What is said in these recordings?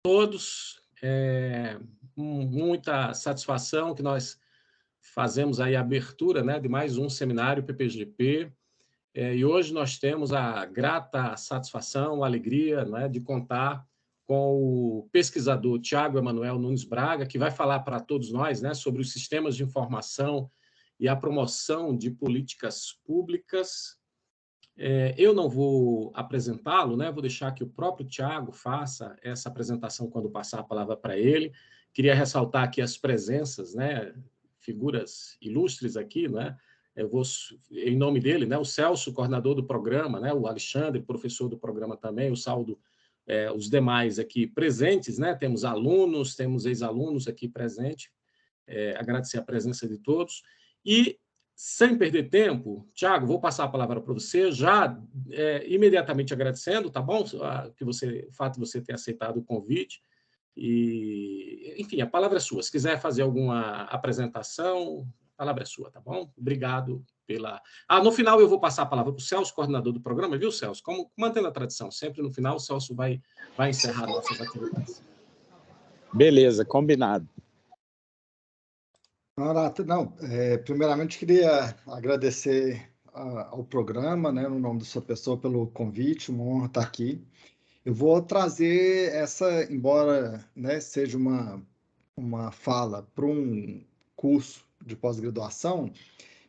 todos. Com muita satisfação que nós fazemos aí a abertura, né, de mais um seminário PPGP. E hoje nós temos a grata satisfação, a alegria, né, de contar com o pesquisador Tiago Emanuel Nunes Braga, que vai falar para todos nós, né, sobre os sistemas de informação e a promoção de políticas públicas. Eu não vou apresentá-lo, né? Vou deixar que o próprio Tiago faça essa apresentação quando passar a palavra para ele. Queria ressaltar aqui as presenças, né? Figuras ilustres aqui, né? Eu vou, em nome dele, né? O Celso, coordenador do programa, né? O Alexandre, professor do programa também, o Saldo, os demais aqui presentes, né? Temos alunos, temos ex-alunos aqui presentes. Agradecer a presença de todos. E sem perder tempo, Tiago, vou passar a palavra para você, já imediatamente agradecendo, tá bom? O fato de você ter aceitado o convite. E, enfim, a palavra é sua. Se quiser fazer alguma apresentação, a palavra é sua, tá bom? Obrigado pela... no final eu vou passar a palavra para o Celso, coordenador do programa, viu, Celso? Mantendo a tradição, sempre no final o Celso vai encerrar nossas atividades. Beleza, combinado. Não, primeiramente queria agradecer ao programa, né, no nome da sua pessoa, pelo convite, uma honra estar aqui. Eu vou trazer embora, né, seja uma fala para um curso de pós-graduação,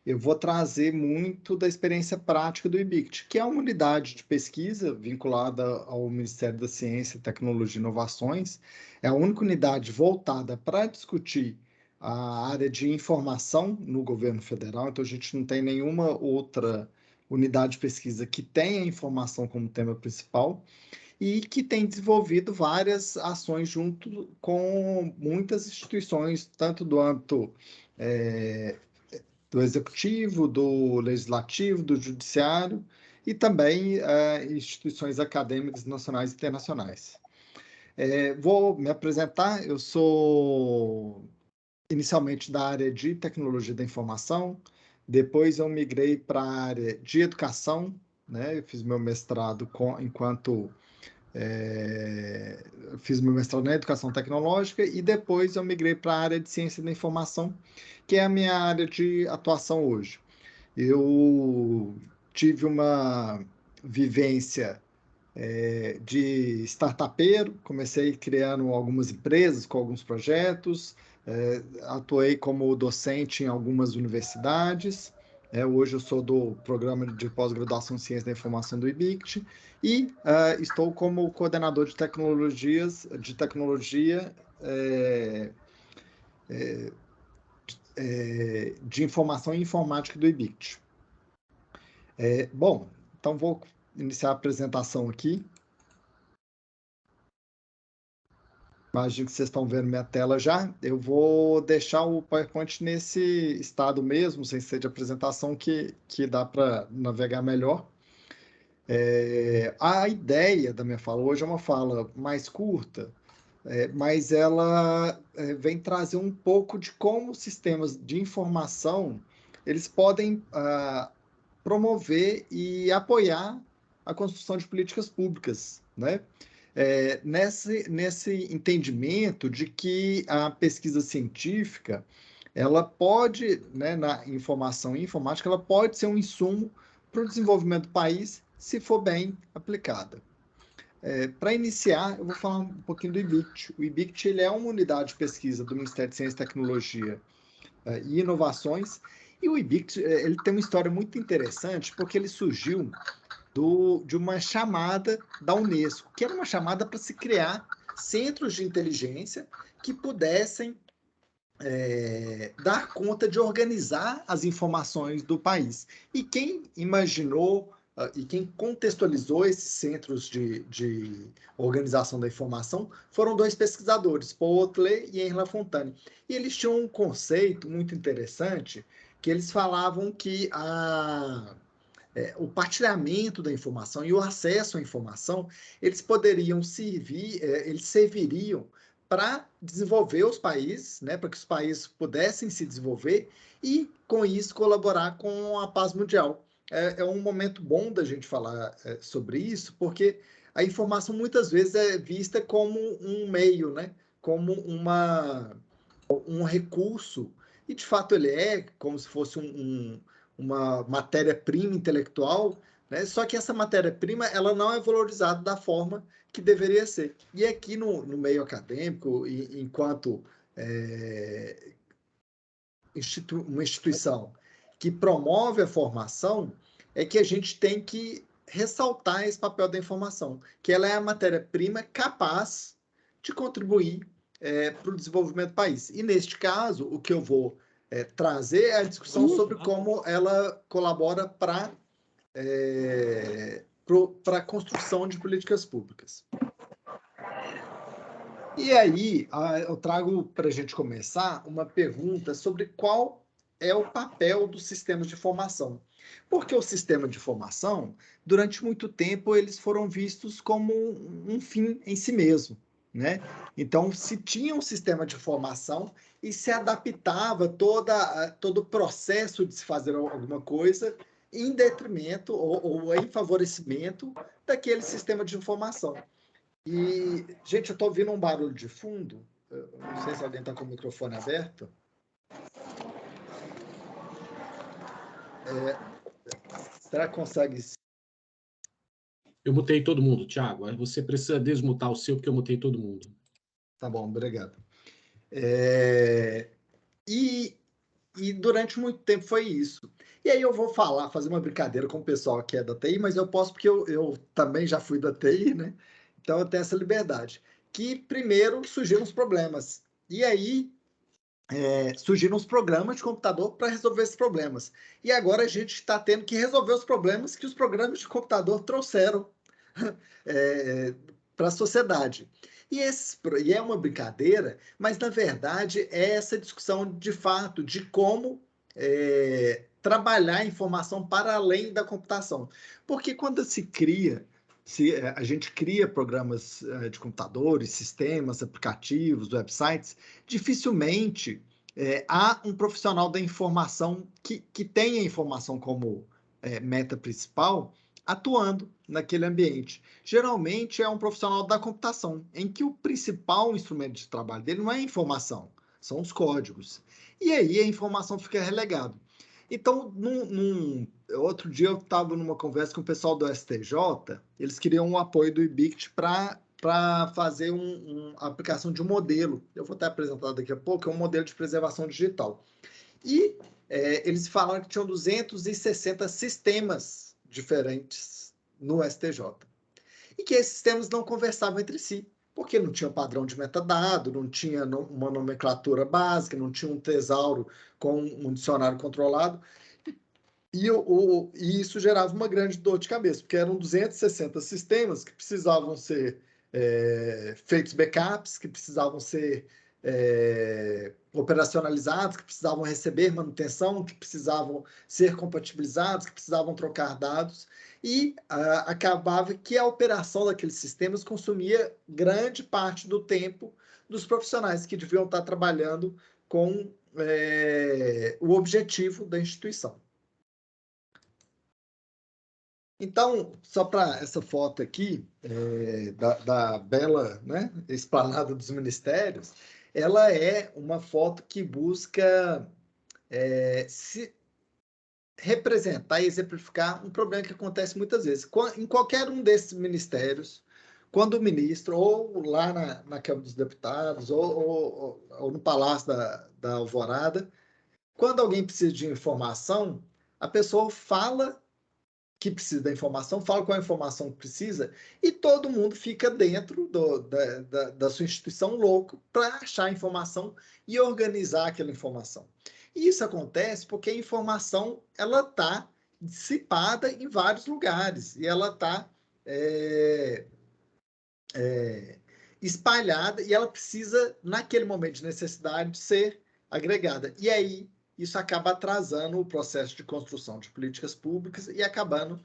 eu vou trazer muito da experiência prática do IBICT, que é uma unidade de pesquisa vinculada ao Ministério da Ciência, Tecnologia e Inovações. É a única unidade voltada para discutir a área de informação no governo federal, então a gente não tem nenhuma outra unidade de pesquisa que tenha informação como tema principal e que tem desenvolvido várias ações junto com muitas instituições, tanto do âmbito do executivo, do legislativo, do judiciário e também instituições acadêmicas nacionais e internacionais. Vou me apresentar, eu sou inicialmente da área de tecnologia da informação, depois eu migrei para a área de educação, né? Eu fiz meu mestrado fiz meu mestrado na educação tecnológica e depois eu migrei para a área de ciência da informação, que é a minha área de atuação hoje. Eu tive uma vivência de startupeiro, comecei criando algumas empresas com alguns projetos, atuei como docente em algumas universidades, hoje eu sou do programa de pós-graduação em Ciência da Informação do IBICT e estou como coordenador de tecnologia de informação e informática do IBICT. Bom, então vou iniciar a apresentação aqui. Imagino que vocês estão vendo minha tela já. Eu vou deixar o PowerPoint nesse estado mesmo, sem ser de apresentação, que dá para navegar melhor. A ideia da minha fala hoje é uma fala mais curta, mas ela vem trazer um pouco de como os sistemas de informação eles podem promover e apoiar a construção de políticas públicas, né? Nesse entendimento de que a pesquisa científica, ela pode, né, na informação e informática, ela pode ser um insumo para o desenvolvimento do país, se for bem aplicada. Para iniciar, eu vou falar um pouquinho do IBICT. O IBICT ele é uma unidade de pesquisa do Ministério de Ciência, Tecnologia e Inovações, e o IBICT ele tem uma história muito interessante, porque ele surgiu de uma chamada da Unesco, que era uma chamada para se criar centros de inteligência que pudessem dar conta de organizar as informações do país. E quem imaginou e quem contextualizou esses centros de organização da informação foram dois pesquisadores, Paul Otlet e Henri Lafontaine. E eles tinham um conceito muito interessante, que eles falavam que o partilhamento da informação e o acesso à informação, eles poderiam eles serviriam para desenvolver os países, né, para que os países pudessem se desenvolver e, com isso, colaborar com a paz mundial. É um momento bom da gente falar sobre isso, porque a informação muitas vezes é vista como um meio, né? Como um recurso, e de fato ele é como se fosse uma matéria-prima intelectual, né? Só que essa matéria-prima ela não é valorizada da forma que deveria ser. E aqui no meio acadêmico, enquanto uma instituição que promove a formação, é que a gente tem que ressaltar esse papel da informação, que ela é a matéria-prima capaz de contribuir para o desenvolvimento do país. E, neste caso, o que eu vou trazer é a discussão sobre como ela colabora para a construção de políticas públicas. E aí, eu trago para a gente começar uma pergunta sobre qual é o papel dos sistemas de informação. Porque o sistema de informação, durante muito tempo, eles foram vistos como um fim em si mesmo, né? Então, se tinha um sistema de informação e se adaptava todo o processo de se fazer alguma coisa em detrimento ou em favorecimento daquele sistema de informação. E, gente, eu estou ouvindo um barulho de fundo. Eu não sei se alguém está com o microfone aberto. Será que consegue? Eu mutei todo mundo, Thiago. Você precisa desmutar o seu, porque eu mutei todo mundo. Tá bom, obrigado. E durante muito tempo foi isso. E aí eu vou fazer uma brincadeira com o pessoal que é da TI, mas eu posso porque eu também já fui da TI, né? Então eu tenho essa liberdade. Que primeiro surgiram os problemas. E aí surgiram os programas de computador para resolver esses problemas. E agora a gente está tendo que resolver os problemas que os programas de computador trouxeram para a sociedade. E é uma brincadeira, mas, na verdade, é essa discussão, de fato, de como trabalhar a informação para além da computação. Porque quando se a gente cria programas de computadores, sistemas, aplicativos, websites, dificilmente há um profissional da informação que tenha a informação como meta principal atuando naquele ambiente. Geralmente é um profissional da computação, em que o principal instrumento de trabalho dele não é a informação, são os códigos. E aí a informação fica relegada. Então, outro dia eu estava numa conversa com o pessoal do STJ, eles queriam um apoio do IBICT para fazer uma aplicação de um modelo. Eu vou estar apresentando daqui a pouco, é um modelo de preservação digital. E eles falaram que tinham 260 sistemas diferentes no STJ. E que esses sistemas não conversavam entre si, porque não tinha padrão de metadado, não tinha uma nomenclatura básica, não tinha um tesauro com um dicionário controlado. E isso gerava uma grande dor de cabeça, porque eram 260 sistemas que precisavam ser feitos backups, que precisavam ser operacionalizados, que precisavam receber manutenção, que precisavam ser compatibilizados, que precisavam trocar dados, e acabava que a operação daqueles sistemas consumia grande parte do tempo dos profissionais que deviam estar trabalhando com o objetivo da instituição. Então, só para essa foto aqui, da bela, né, esplanada dos ministérios, ela é uma foto que busca se representar e exemplificar um problema que acontece muitas vezes. Em qualquer um desses ministérios, quando o ministro, ou lá na Câmara dos Deputados, ou no Palácio da Alvorada, quando alguém precisa de informação, a pessoa fala que precisa da informação, fala qual a informação que precisa, e todo mundo fica dentro da sua instituição louco para achar a informação e organizar aquela informação. E isso acontece porque a informação ela está dissipada em vários lugares, e ela está espalhada, e ela precisa, naquele momento de necessidade, ser agregada. E aí, isso acaba atrasando o processo de construção de políticas públicas e acaba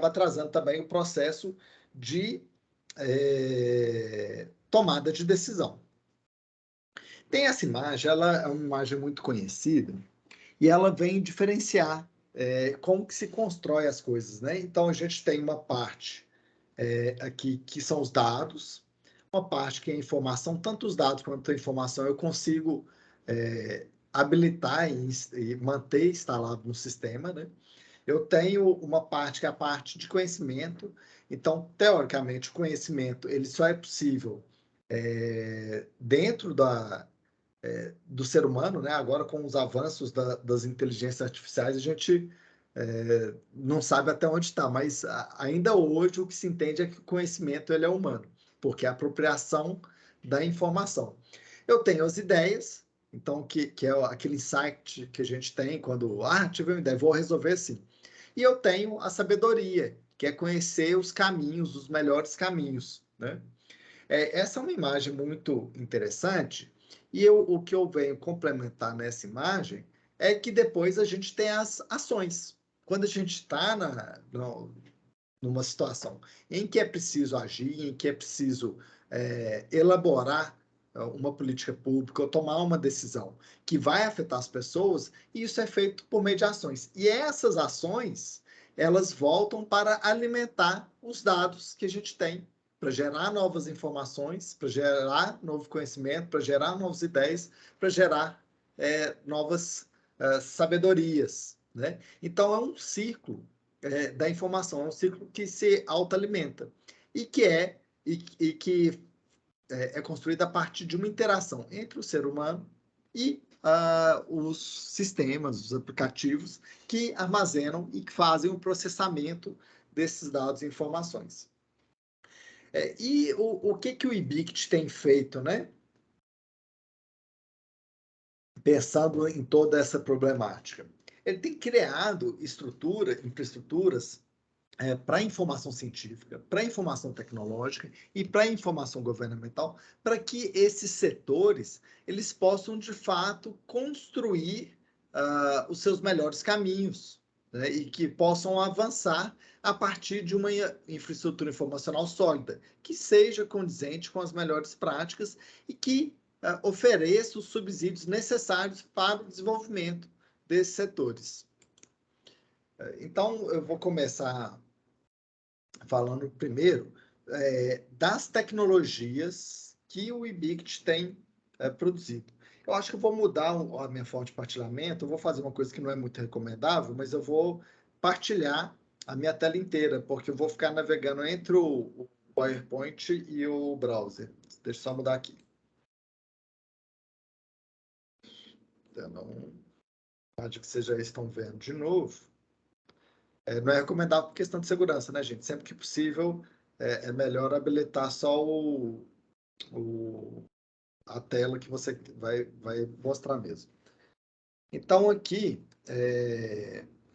atrasando também o processo de tomada de decisão. Tem essa imagem, ela é uma imagem muito conhecida, e ela vem diferenciar como que se constrói as coisas, né? Então, a gente tem uma parte aqui, que são os dados, uma parte que é informação, tanto os dados quanto a informação eu consigo habilitar e manter instalado no sistema, né? Eu tenho uma parte que é a parte de conhecimento. Então, teoricamente, o conhecimento ele só é possível dentro do ser humano, né? Agora, com os avanços das inteligências artificiais, a gente não sabe até onde está, mas ainda hoje o que se entende é que o conhecimento ele é humano, porque é a apropriação da informação. Eu tenho as ideias, então, que é aquele insight que a gente tem quando, tive uma ideia, vou resolver assim. E eu tenho a sabedoria, que é conhecer os caminhos, os melhores caminhos, né? Essa é uma imagem muito interessante, e o que eu venho complementar nessa imagem é que depois a gente tem as ações. Quando a gente está numa situação em que é preciso agir, em que é preciso elaborar uma política pública ou tomar uma decisão que vai afetar as pessoas, e isso é feito por meio de ações. E essas ações, elas voltam para alimentar os dados que a gente tem, para gerar novas informações, para gerar novo conhecimento, para gerar novas ideias, para gerar novas sabedorias, né? Então, é um ciclo da informação, é um ciclo que se autoalimenta e que é construído a partir de uma interação entre o ser humano e os sistemas, os aplicativos que armazenam e que fazem o processamento desses dados e informações. E o que o IBICT tem feito, né? Pensando em toda essa problemática. Ele tem criado infraestruturas para informação científica, para informação tecnológica e para informação governamental, para que esses setores eles possam, de fato, construir os seus melhores caminhos, né? E que possam avançar a partir de uma infraestrutura informacional sólida, que seja condizente com as melhores práticas e que ofereça os subsídios necessários para o desenvolvimento desses setores. Então, eu vou começar falando primeiro das tecnologias que o IBICT tem produzido. Eu acho que eu vou mudar a minha fonte de partilhamento, eu vou fazer uma coisa que não é muito recomendável, mas eu vou partilhar a minha tela inteira, porque eu vou ficar navegando entre o PowerPoint e o browser. Deixa eu só mudar aqui. Então, pode que vocês já estão vendo de novo. Não é recomendável por questão de segurança, né, gente? Sempre que possível, é melhor habilitar só a tela que você vai mostrar mesmo. Então, aqui,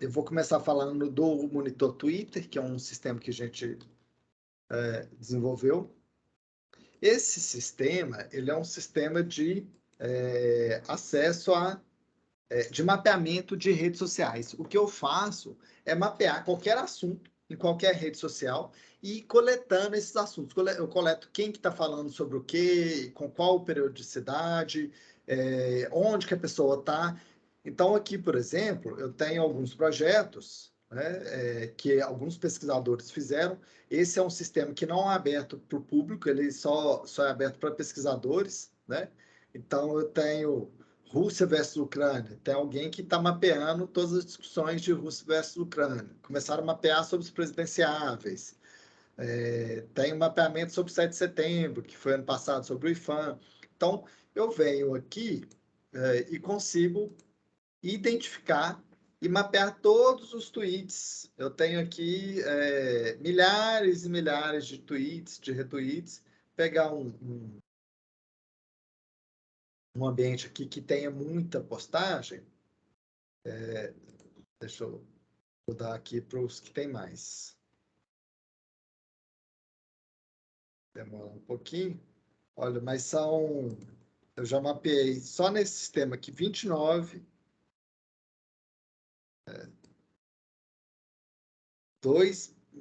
eu vou começar falando do monitor Twitter, que é um sistema que a gente desenvolveu. Esse sistema, ele é um sistema de acesso de mapeamento de redes sociais. O que eu faço é mapear qualquer assunto em qualquer rede social e coletando esses assuntos. Eu coleto quem que está falando sobre o quê, com qual periodicidade, onde que a pessoa está. Então, aqui, por exemplo, eu tenho alguns projetos, né, que alguns pesquisadores fizeram. Esse é um sistema que não é aberto para o público, ele só é aberto para pesquisadores, né? Então, eu tenho Rússia versus Ucrânia. Tem alguém que está mapeando todas as discussões de Rússia versus Ucrânia. Começaram a mapear sobre os presidenciáveis. Tem um mapeamento sobre o 7 de setembro, que foi ano passado, sobre o IFAM. Então, eu venho aqui e consigo identificar e mapear todos os tweets. Eu tenho aqui milhares e milhares de tweets, de retweets, pegar um ambiente aqui que tenha muita postagem. Deixa eu mudar aqui para os que tem mais. Demora um pouquinho. Olha, mas são... Eu já mapeei só nesse sistema aqui 29...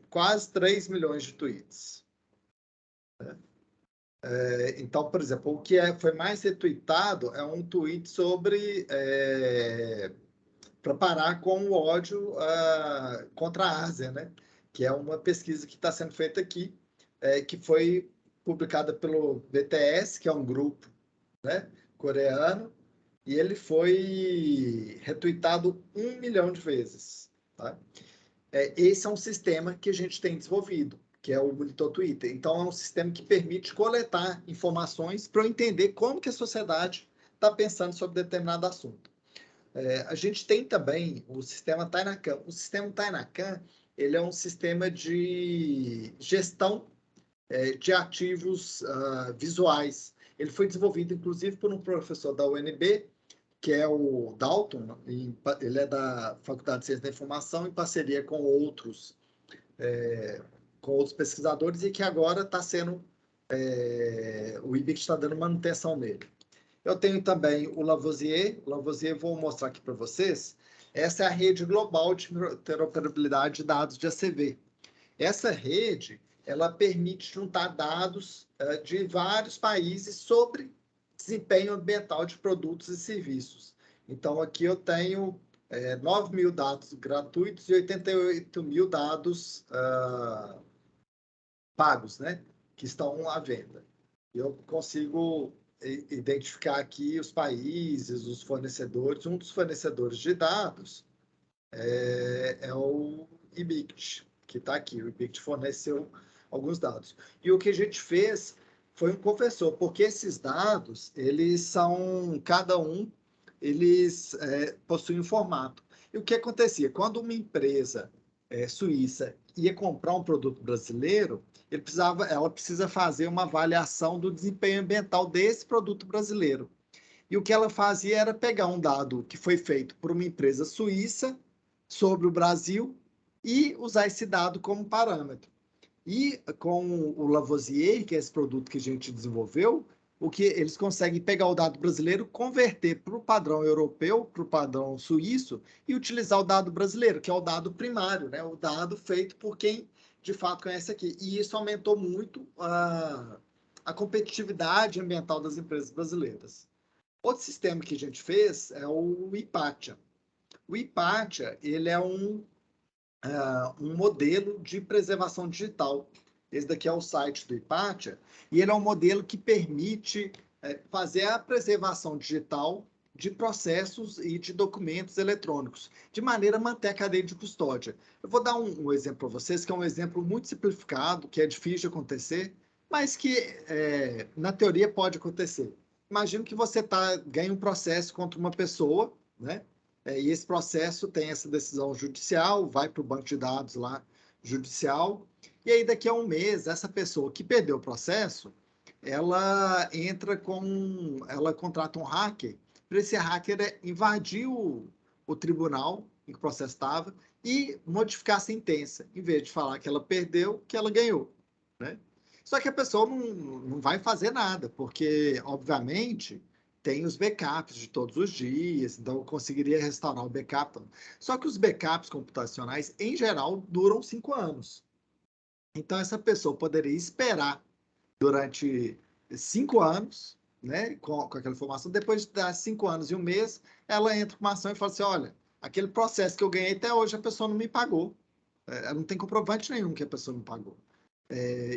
quase 3 milhões de tweets. Então, por exemplo, o que foi mais retweetado é um tweet sobre para parar com o ódio contra a Ásia, né? que é uma pesquisa que está sendo feita aqui, que foi publicada pelo BTS, que é um grupo, né, coreano, e ele foi retweetado 1 milhão de vezes. Tá? Esse é um sistema que a gente tem desenvolvido, que é o Monitor Twitter. Então, é um sistema que permite coletar informações para eu entender como que a sociedade está pensando sobre determinado assunto. A gente tem também o sistema Tainacan. O sistema Tainacan, ele é um sistema de gestão de ativos visuais. Ele foi desenvolvido, inclusive, por um professor da UNB, que é o Dalton. Ele é da Faculdade de Ciência da Informação, em parceria com outros pesquisadores, e que agora está sendo... o IBIC está dando manutenção nele. Eu tenho também o Lavoisier. O Lavoisier, vou mostrar aqui para vocês. Essa é a rede global de interoperabilidade de dados de ACV. Essa rede, ela permite juntar dados de vários países sobre desempenho ambiental de produtos e serviços. Então, aqui eu tenho 9 mil dados gratuitos e 88 mil dados pagos, né, que estão à venda. Eu consigo identificar aqui os países, os fornecedores. Um dos fornecedores de dados é o IBICT, que está aqui. O IBICT forneceu alguns dados. E o que a gente fez foi um conversor, porque esses dados, eles são, cada um, eles possuem um formato. E o que acontecia? Quando uma empresa suíça ia comprar um produto brasileiro, ela precisa fazer uma avaliação do desempenho ambiental desse produto brasileiro. E o que ela fazia era pegar um dado que foi feito por uma empresa suíça sobre o Brasil e usar esse dado como parâmetro. E com o Lavoisier, que é esse produto que a gente desenvolveu, o que eles conseguem pegar o dado brasileiro, converter para o padrão europeu, para o padrão suíço, e utilizar o dado brasileiro, que é o dado primário, né? O dado feito por quem de fato conhece aqui. E isso aumentou muito a competitividade ambiental das empresas brasileiras. Outro sistema que a gente fez é o Hipatia. O Hipatia, ele é um modelo de preservação digital. Esse daqui é o site do Hipatia, e ele é um modelo que permite fazer a preservação digital de processos e de documentos eletrônicos, de maneira a manter a cadeia de custódia. Eu vou dar um exemplo para vocês, que é um exemplo muito simplificado, que é difícil de acontecer, mas que, na teoria, pode acontecer. Imagina que você ganha um processo contra uma pessoa, né? E esse processo tem essa decisão judicial, vai para o banco de dados lá, judicial, e aí daqui a um mês, essa pessoa que perdeu o processo, ela contrata um hacker, para esse hacker invadir o tribunal em que o processo estava e modificar a sentença, em vez de falar que ela perdeu, que ela ganhou, né? Só que a pessoa não vai fazer nada, porque, obviamente, tem os backups de todos os dias, então eu conseguiria restaurar o backup. Só que os backups computacionais, em geral, duram 5 anos. Então, essa pessoa poderia esperar durante 5 anos, né, com aquela informação. Depois de 5 anos e um mês, ela entra com uma ação e fala assim, olha, aquele processo que eu ganhei até hoje, a pessoa não me pagou. Não tem comprovante nenhum que a pessoa não pagou.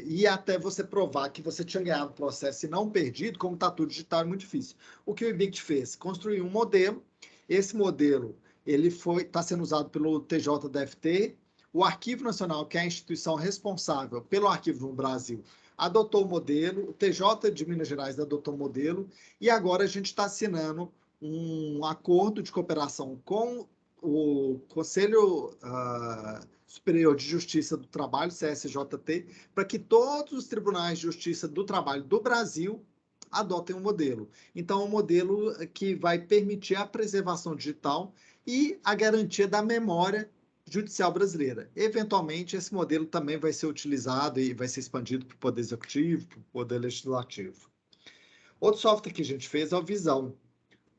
E até você provar que você tinha ganhado o processo e não perdido, como está tudo digital, é muito difícil. O que o IBICT fez? Construiu um modelo. Esse modelo está sendo usado pelo TJDFT. O Arquivo Nacional, que é a instituição responsável pelo arquivo no Brasil, adotou o modelo. O TJ de Minas Gerais adotou o modelo. E agora a gente está assinando um acordo de cooperação com o Conselho Superior de Justiça do Trabalho, CSJT, para que todos os tribunais de justiça do trabalho do Brasil adotem um modelo. Então, é um modelo que vai permitir a preservação digital e a garantia da memória judicial brasileira. Eventualmente, esse modelo também vai ser utilizado e vai ser expandido para o Poder Executivo, para o Poder Legislativo. Outro software que a gente fez é o Visão.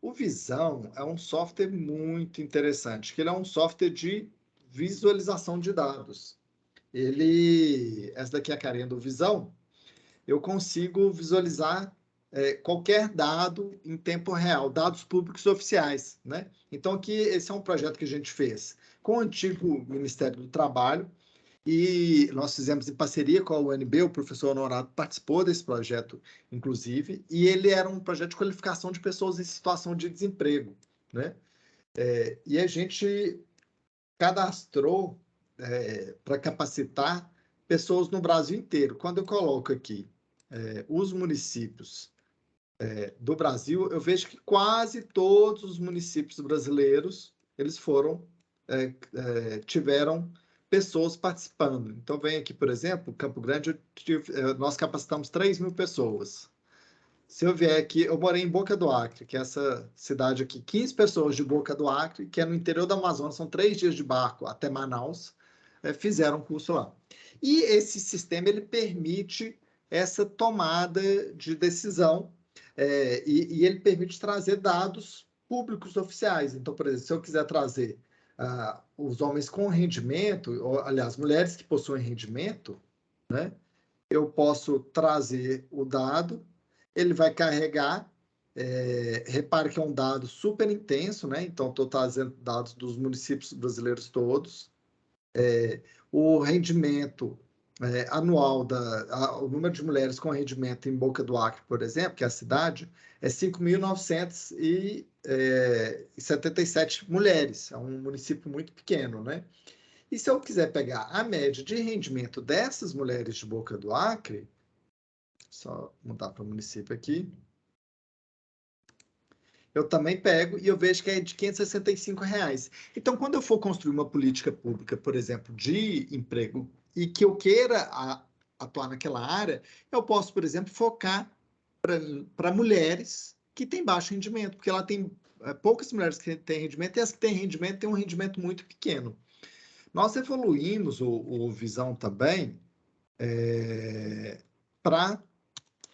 O Visão é um software muito interessante, que ele é um software de visualização de dados. Essa daqui é a carinha do Visão. Eu consigo visualizar qualquer dado em tempo real, dados públicos oficiais, né? Então, aqui, esse é um projeto que a gente fez com o antigo Ministério do Trabalho, E nós fizemos em parceria com a UNB, o professor Honorado participou desse projeto, inclusive, e ele era um projeto de qualificação de pessoas em situação de desemprego, né? E a gente cadastrou para capacitar pessoas no Brasil inteiro. Quando eu coloco aqui os municípios do Brasil, eu vejo que quase todos os municípios brasileiros eles tiveram pessoas participando. Então, vem aqui, por exemplo, Campo Grande, nós capacitamos 3.000 pessoas. Se eu vier aqui, eu morei em Boca do Acre, que é essa cidade aqui, 15 pessoas de Boca do Acre, que é no interior do Amazonas, são 3 dias de barco até Manaus, fizeram um curso lá. E esse sistema, ele permite essa tomada de decisão, e ele permite trazer dados públicos oficiais. Então, por exemplo, se eu quiser trazer os homens com rendimento, ou, aliás, mulheres que possuem rendimento, né, eu posso trazer o dado, ele vai carregar, repare que é um dado super intenso, né? Então, estou trazendo dados dos municípios brasileiros todos. O rendimento anual, o número de mulheres com rendimento em Boca do Acre, por exemplo, que é a cidade, é 5.977 mulheres. É um município muito pequeno, né? E se eu quiser pegar a média de rendimento dessas mulheres de Boca do Acre, só mudar para o município aqui, eu também pego e eu vejo que é de R$565. Então, quando eu for construir uma política pública, por exemplo, de emprego, e que eu queira atuar naquela área, eu posso, por exemplo, focar para mulheres que têm baixo rendimento, porque ela tem poucas mulheres que têm rendimento, e as que têm rendimento têm um rendimento muito pequeno. Nós evoluímos o Visão também para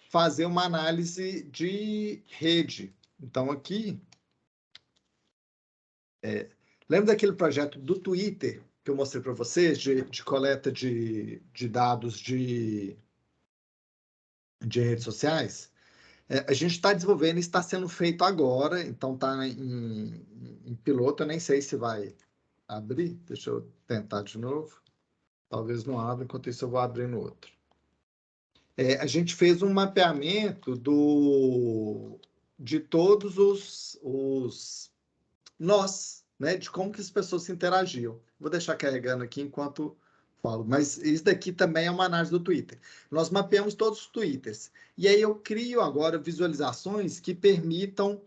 fazer uma análise de rede. Então, aqui, lembra daquele projeto do Twitter que eu mostrei para vocês, de coleta de dados de redes sociais? A gente está desenvolvendo, está sendo feito agora, então está em piloto, eu nem sei se vai abrir, deixa eu tentar de novo. Talvez não abra, enquanto isso eu vou abrir no outro. A gente fez um mapeamento de todos os nós, né, de como que as pessoas se interagiam. Vou deixar carregando aqui enquanto falo, mas isso daqui também é uma análise do Twitter. Nós mapeamos todos os Twitters, e aí eu crio agora visualizações que permitam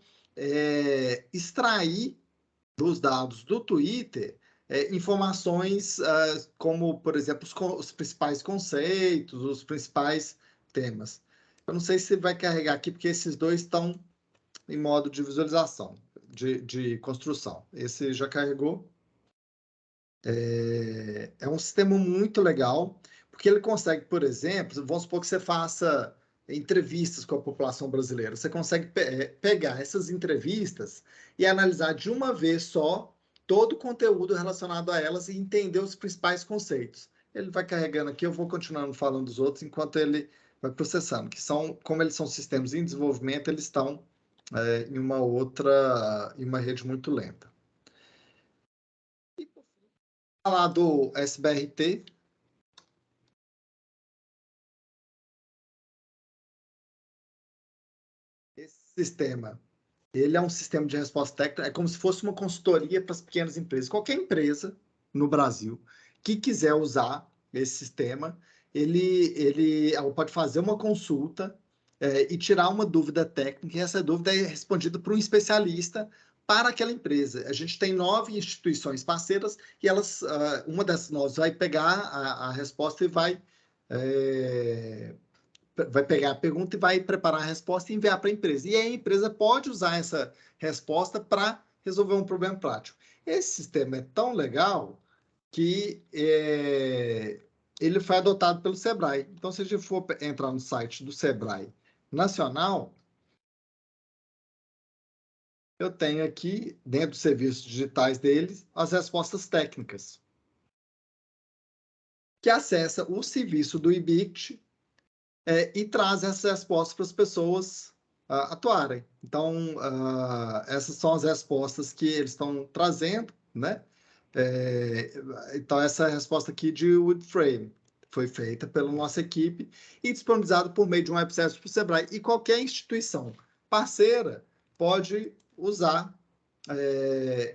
extrair dos dados do Twitter informações como, por exemplo, os principais conceitos, os principais temas. Eu não sei se vai carregar aqui, porque esses dois estão em modo de visualização, de construção. Esse já carregou. É um sistema muito legal, porque ele consegue, por exemplo, vamos supor que você faça entrevistas com a população brasileira. Você consegue pegar essas entrevistas e analisar de uma vez só todo o conteúdo relacionado a elas e entender os principais conceitos. Ele vai carregando aqui, eu vou continuando falando dos outros enquanto ele vai processando, que são, como eles são sistemas em desenvolvimento, eles estão em uma rede muito lenta. E falar do SBRT. Esse sistema, ele é um sistema de resposta técnica, é como se fosse uma consultoria para as pequenas empresas. Qualquer empresa no Brasil que quiser usar esse sistema, ele pode fazer uma consulta e tirar uma dúvida técnica, e essa dúvida é respondida por um especialista para aquela empresa. A gente tem 9 instituições parceiras e elas, uma dessas 9 vai pegar a resposta e vai pegar a pergunta e vai preparar a resposta e enviar para a empresa. E a empresa pode usar essa resposta para resolver um problema prático. Esse sistema é tão legal que ele foi adotado pelo Sebrae. Então, se a gente for entrar no site do Sebrae Nacional, eu tenho aqui, dentro dos serviços digitais deles, as respostas técnicas, que acessa o serviço do IBIT e traz essas respostas para as pessoas atuarem. Então, essas são as respostas que eles estão trazendo, né, Então, essa resposta aqui de Woodframe foi feita pela nossa equipe e disponibilizada por meio de um web service para o Sebrae. E qualquer instituição parceira pode usar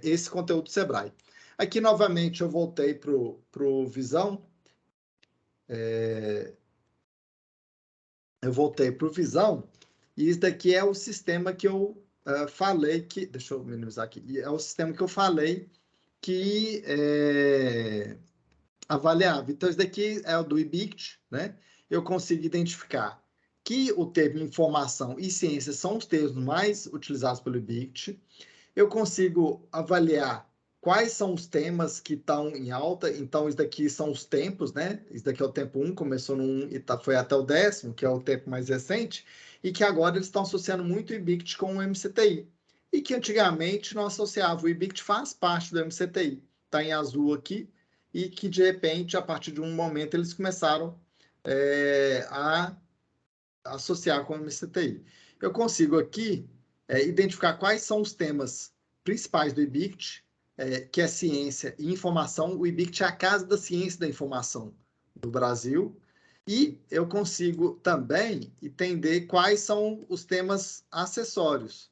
esse conteúdo do Sebrae. Aqui, novamente, eu voltei para o Visão. Eu voltei para o Visão, e isso daqui é o sistema que eu falei que... Deixa eu minimizar aqui. É o sistema que eu falei que avaliava. Então, isso daqui é o do IBICT, né? Eu consigo identificar que o termo informação e ciência são os termos mais utilizados pelo IBICT. Eu consigo avaliar quais são os temas que estão em alta. Então, isso daqui são os tempos, né? Isso daqui é o tempo 1, começou no 1 e foi até o 10º, que é o tempo mais recente, e que agora eles estão associando muito o IBICT com o MCTI. E que antigamente não associava. O IBICT faz parte do MCTI. Está em azul aqui, e que, de repente, a partir de um momento, eles começaram a associar com o MCTI. Eu consigo aqui identificar quais são os temas principais do IBICT, que é ciência e informação. O IBICT é a casa da ciência e da informação do Brasil. E eu consigo também entender quais são os temas acessórios.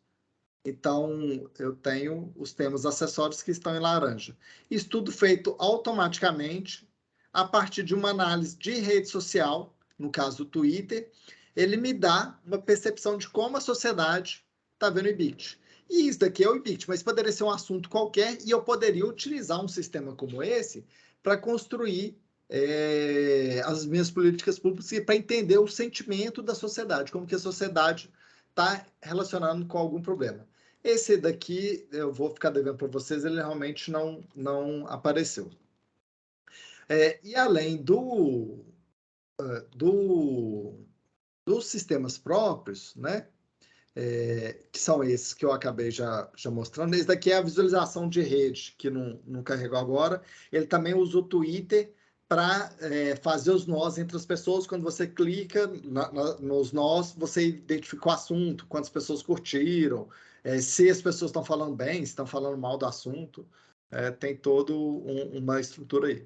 Então, eu tenho os temas acessórios que estão em laranja. Isso tudo feito automaticamente, a partir de uma análise de rede social, no caso do Twitter, ele me dá uma percepção de como a sociedade está vendo o IBICT. E isso daqui é o IBICT, mas poderia ser um assunto qualquer, e eu poderia utilizar um sistema como esse para construir as minhas políticas públicas e para entender o sentimento da sociedade, como que a sociedade está relacionando com algum problema. Esse daqui, eu vou ficar devendo para vocês, ele realmente não apareceu. E além dos sistemas próprios, né, que são esses que eu acabei já mostrando, esse daqui é a visualização de rede, que não carregou agora. Ele também usa o Twitter para fazer os nós entre as pessoas. Quando você clica nos nós, você identifica o assunto, quantas pessoas curtiram, se as pessoas estão falando bem, se estão falando mal do assunto. Tem toda uma estrutura aí.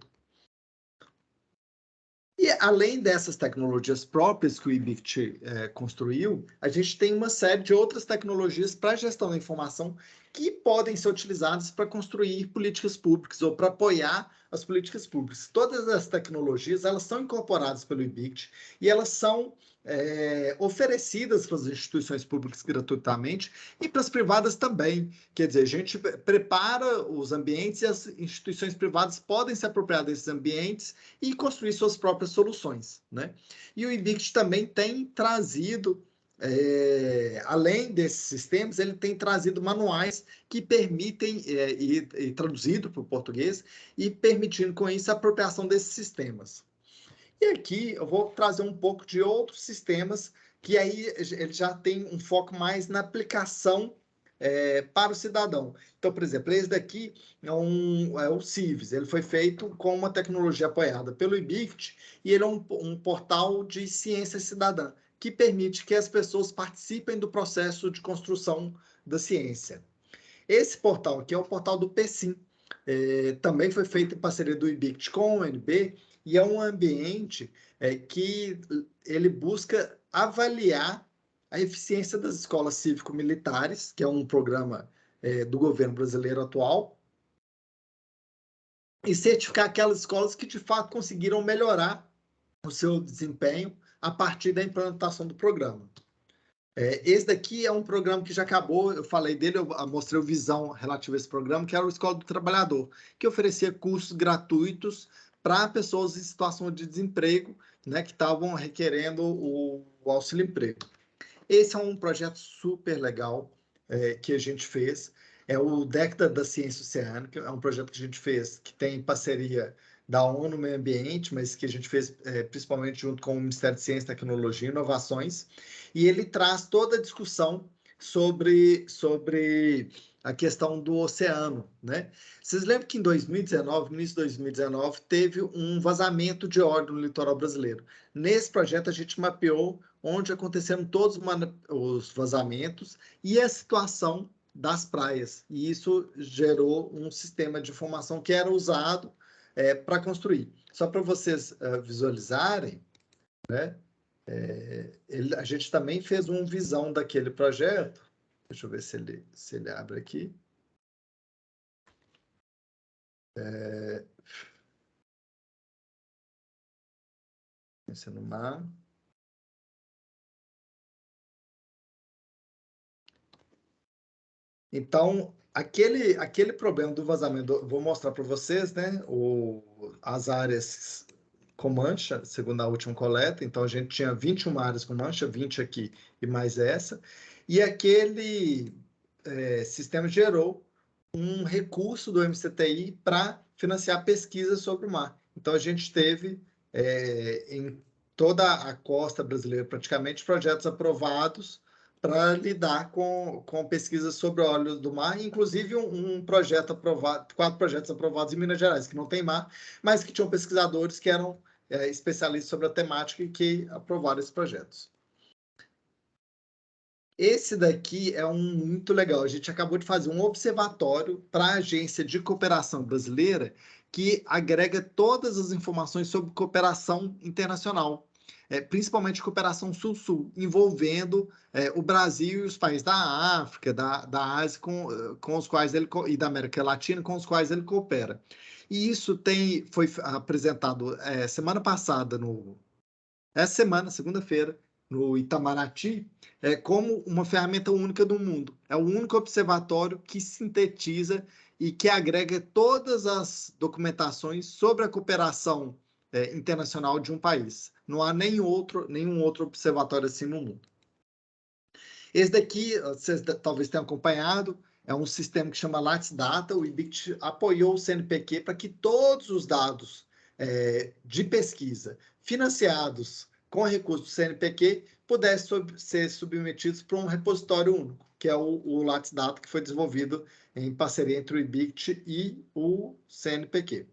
E além dessas tecnologias próprias que o IBICT construiu, a gente tem uma série de outras tecnologias para a gestão da informação que podem ser utilizadas para construir políticas públicas ou para apoiar as políticas públicas. Todas as tecnologias, elas são incorporadas pelo IBICT e elas são oferecidas para as instituições públicas gratuitamente e para as privadas também. Quer dizer, a gente prepara os ambientes e as instituições privadas podem se apropriar desses ambientes e construir suas próprias soluções, né? E o IBICT também tem trazido, além desses sistemas, ele tem trazido manuais que permitem, e traduzido para o português, e permitindo com isso a apropriação desses sistemas. E aqui eu vou trazer um pouco de outros sistemas que aí ele já tem um foco mais na aplicação para o cidadão. Então, por exemplo, esse daqui é o Cives. Ele foi feito com uma tecnologia apoiada pelo IBICT e ele é um portal de ciência cidadã que permite que as pessoas participem do processo de construção da ciência. Esse portal aqui é o portal do PSIM. Também foi feito em parceria do IBICT com o UNB, e é um ambiente que ele busca avaliar a eficiência das escolas cívico-militares, que é um programa do governo brasileiro atual, e certificar aquelas escolas que, de fato, conseguiram melhorar o seu desempenho a partir da implementação do programa. Esse daqui é um programa que já acabou, eu falei dele, eu mostrei o visão relativo a esse programa, que era o Escola do Trabalhador, que oferecia cursos gratuitos para pessoas em situação de desemprego, né, que estavam requerendo o auxílio-emprego. Esse é um projeto super legal que a gente fez, é o Década da Ciência Oceânica, é um projeto que a gente fez, que tem parceria da ONU Meio Ambiente, mas que a gente fez principalmente junto com o Ministério de Ciência, Tecnologia e Inovações, e ele traz toda a discussão sobre a questão do oceano, né? Vocês lembram que em 2019, no início de 2019, teve um vazamento de óleo no litoral brasileiro. Nesse projeto, a gente mapeou onde aconteceram todos os vazamentos e a situação das praias. E isso gerou um sistema de informação que era usado para construir. Só para vocês visualizarem, né? A gente também fez uma visão daquele projeto. Deixa eu ver se ele abre aqui. Esse no mar. Então, aquele problema do vazamento, vou mostrar para vocês, né? As áreas com mancha, segundo a última coleta. Então, a gente tinha 21 áreas com mancha, 20 aqui e mais essa. E aquele sistema gerou um recurso do MCTI para financiar pesquisas sobre o mar. Então, a gente teve em toda a costa brasileira, praticamente, projetos aprovados para lidar com pesquisas sobre óleo do mar, inclusive um projeto aprovado, 4 projetos aprovados em Minas Gerais, que não tem mar, mas que tinham pesquisadores que eram especialistas sobre a temática e que aprovaram esses projetos. Esse daqui é um muito legal. A gente acabou de fazer um observatório para a Agência de Cooperação Brasileira que agrega todas as informações sobre cooperação internacional, principalmente cooperação Sul-Sul, envolvendo o Brasil e os países da África, da Ásia, com os quais ele, e da América Latina, com os quais ele coopera. E isso foi apresentado semana passada, essa semana, segunda-feira, no Itamaraty, como uma ferramenta única do mundo. É o único observatório que sintetiza e que agrega todas as documentações sobre a cooperação internacional de um país. Não há nenhum outro observatório assim no mundo. Esse daqui, vocês talvez tenham acompanhado, é um sistema que chama Lattes Data. O IBICT apoiou o CNPq para que todos os dados de pesquisa financiados com recursos do CNPq pudessem ser submetidos para um repositório único, que é o Lattes Data, que foi desenvolvido em parceria entre o IBICT e o CNPq.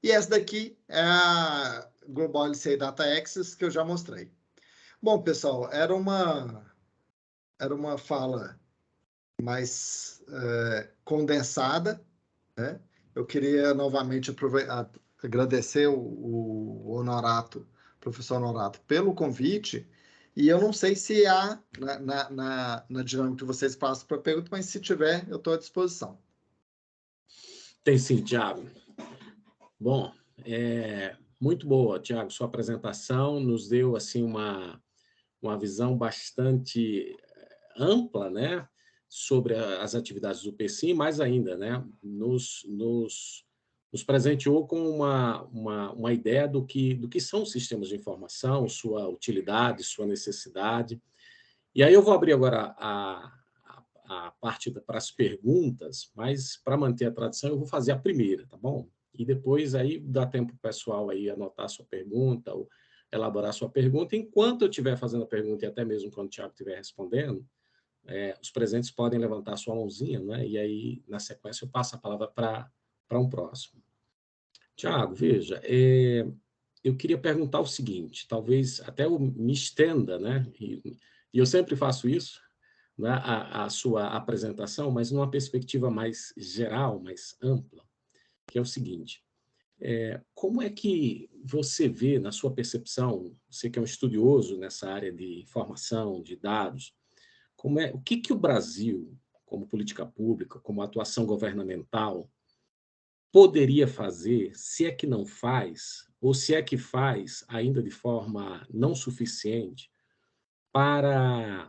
E essa daqui é a Global LCA Data Access, que eu já mostrei. Bom, pessoal, era uma fala mais condensada, né? Eu queria novamente agradecer o Honorato, professor Honorato, pelo convite, e eu não sei se há na dinâmica que vocês passam para pergunta, mas se tiver, eu estou à disposição. Tem sim, Tiago. Bom, muito boa, Tiago, sua apresentação nos deu assim uma visão bastante ampla, né, sobre as atividades do PSIM, mais ainda, né, nos presenteou com uma ideia do que são os sistemas de informação, sua utilidade, sua necessidade. E aí eu vou abrir agora a parte para as perguntas, mas para manter a tradição eu vou fazer a primeira, tá bom? E depois aí dá tempo para o pessoal aí anotar a sua pergunta ou elaborar a sua pergunta. Enquanto eu estiver fazendo a pergunta e até mesmo quando o Tiago estiver respondendo, os presentes podem levantar a sua mãozinha, né? E aí, na sequência, eu passo a palavra para um próximo. Tiago, veja, eu queria perguntar o seguinte, talvez até eu me estenda, né? E eu sempre faço isso, né? A sua apresentação, mas numa perspectiva mais geral, mais ampla, que é o seguinte: como é que você vê, na sua percepção, você que é um estudioso nessa área de informação, de dados, o que o Brasil, como política pública, como atuação governamental, poderia fazer, se é que não faz, ou se é que faz ainda de forma não suficiente, para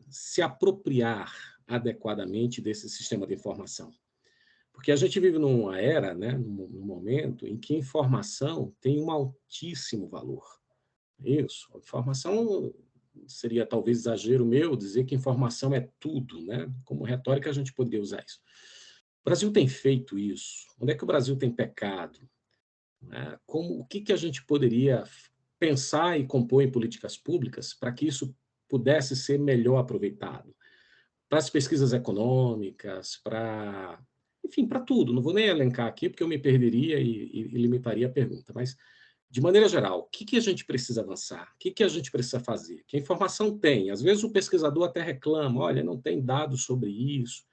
se apropriar adequadamente desse sistema de informação? Porque a gente vive numa era, né, num momento em que informação tem um altíssimo valor. Isso, informação seria talvez exagero meu dizer que informação é tudo, né? Como retórica a gente poderia usar isso. O Brasil tem feito isso? Onde é que o Brasil tem pecado? O que a gente poderia pensar e compor em políticas públicas para que isso pudesse ser melhor aproveitado? Para as pesquisas econômicas, enfim, para tudo. Não vou nem elencar aqui, porque eu me perderia e limitaria a pergunta. Mas de maneira geral, o que a gente precisa avançar? O que a gente precisa fazer? Que a informação tem. Às vezes o pesquisador até reclama, olha, não tem dados sobre isso.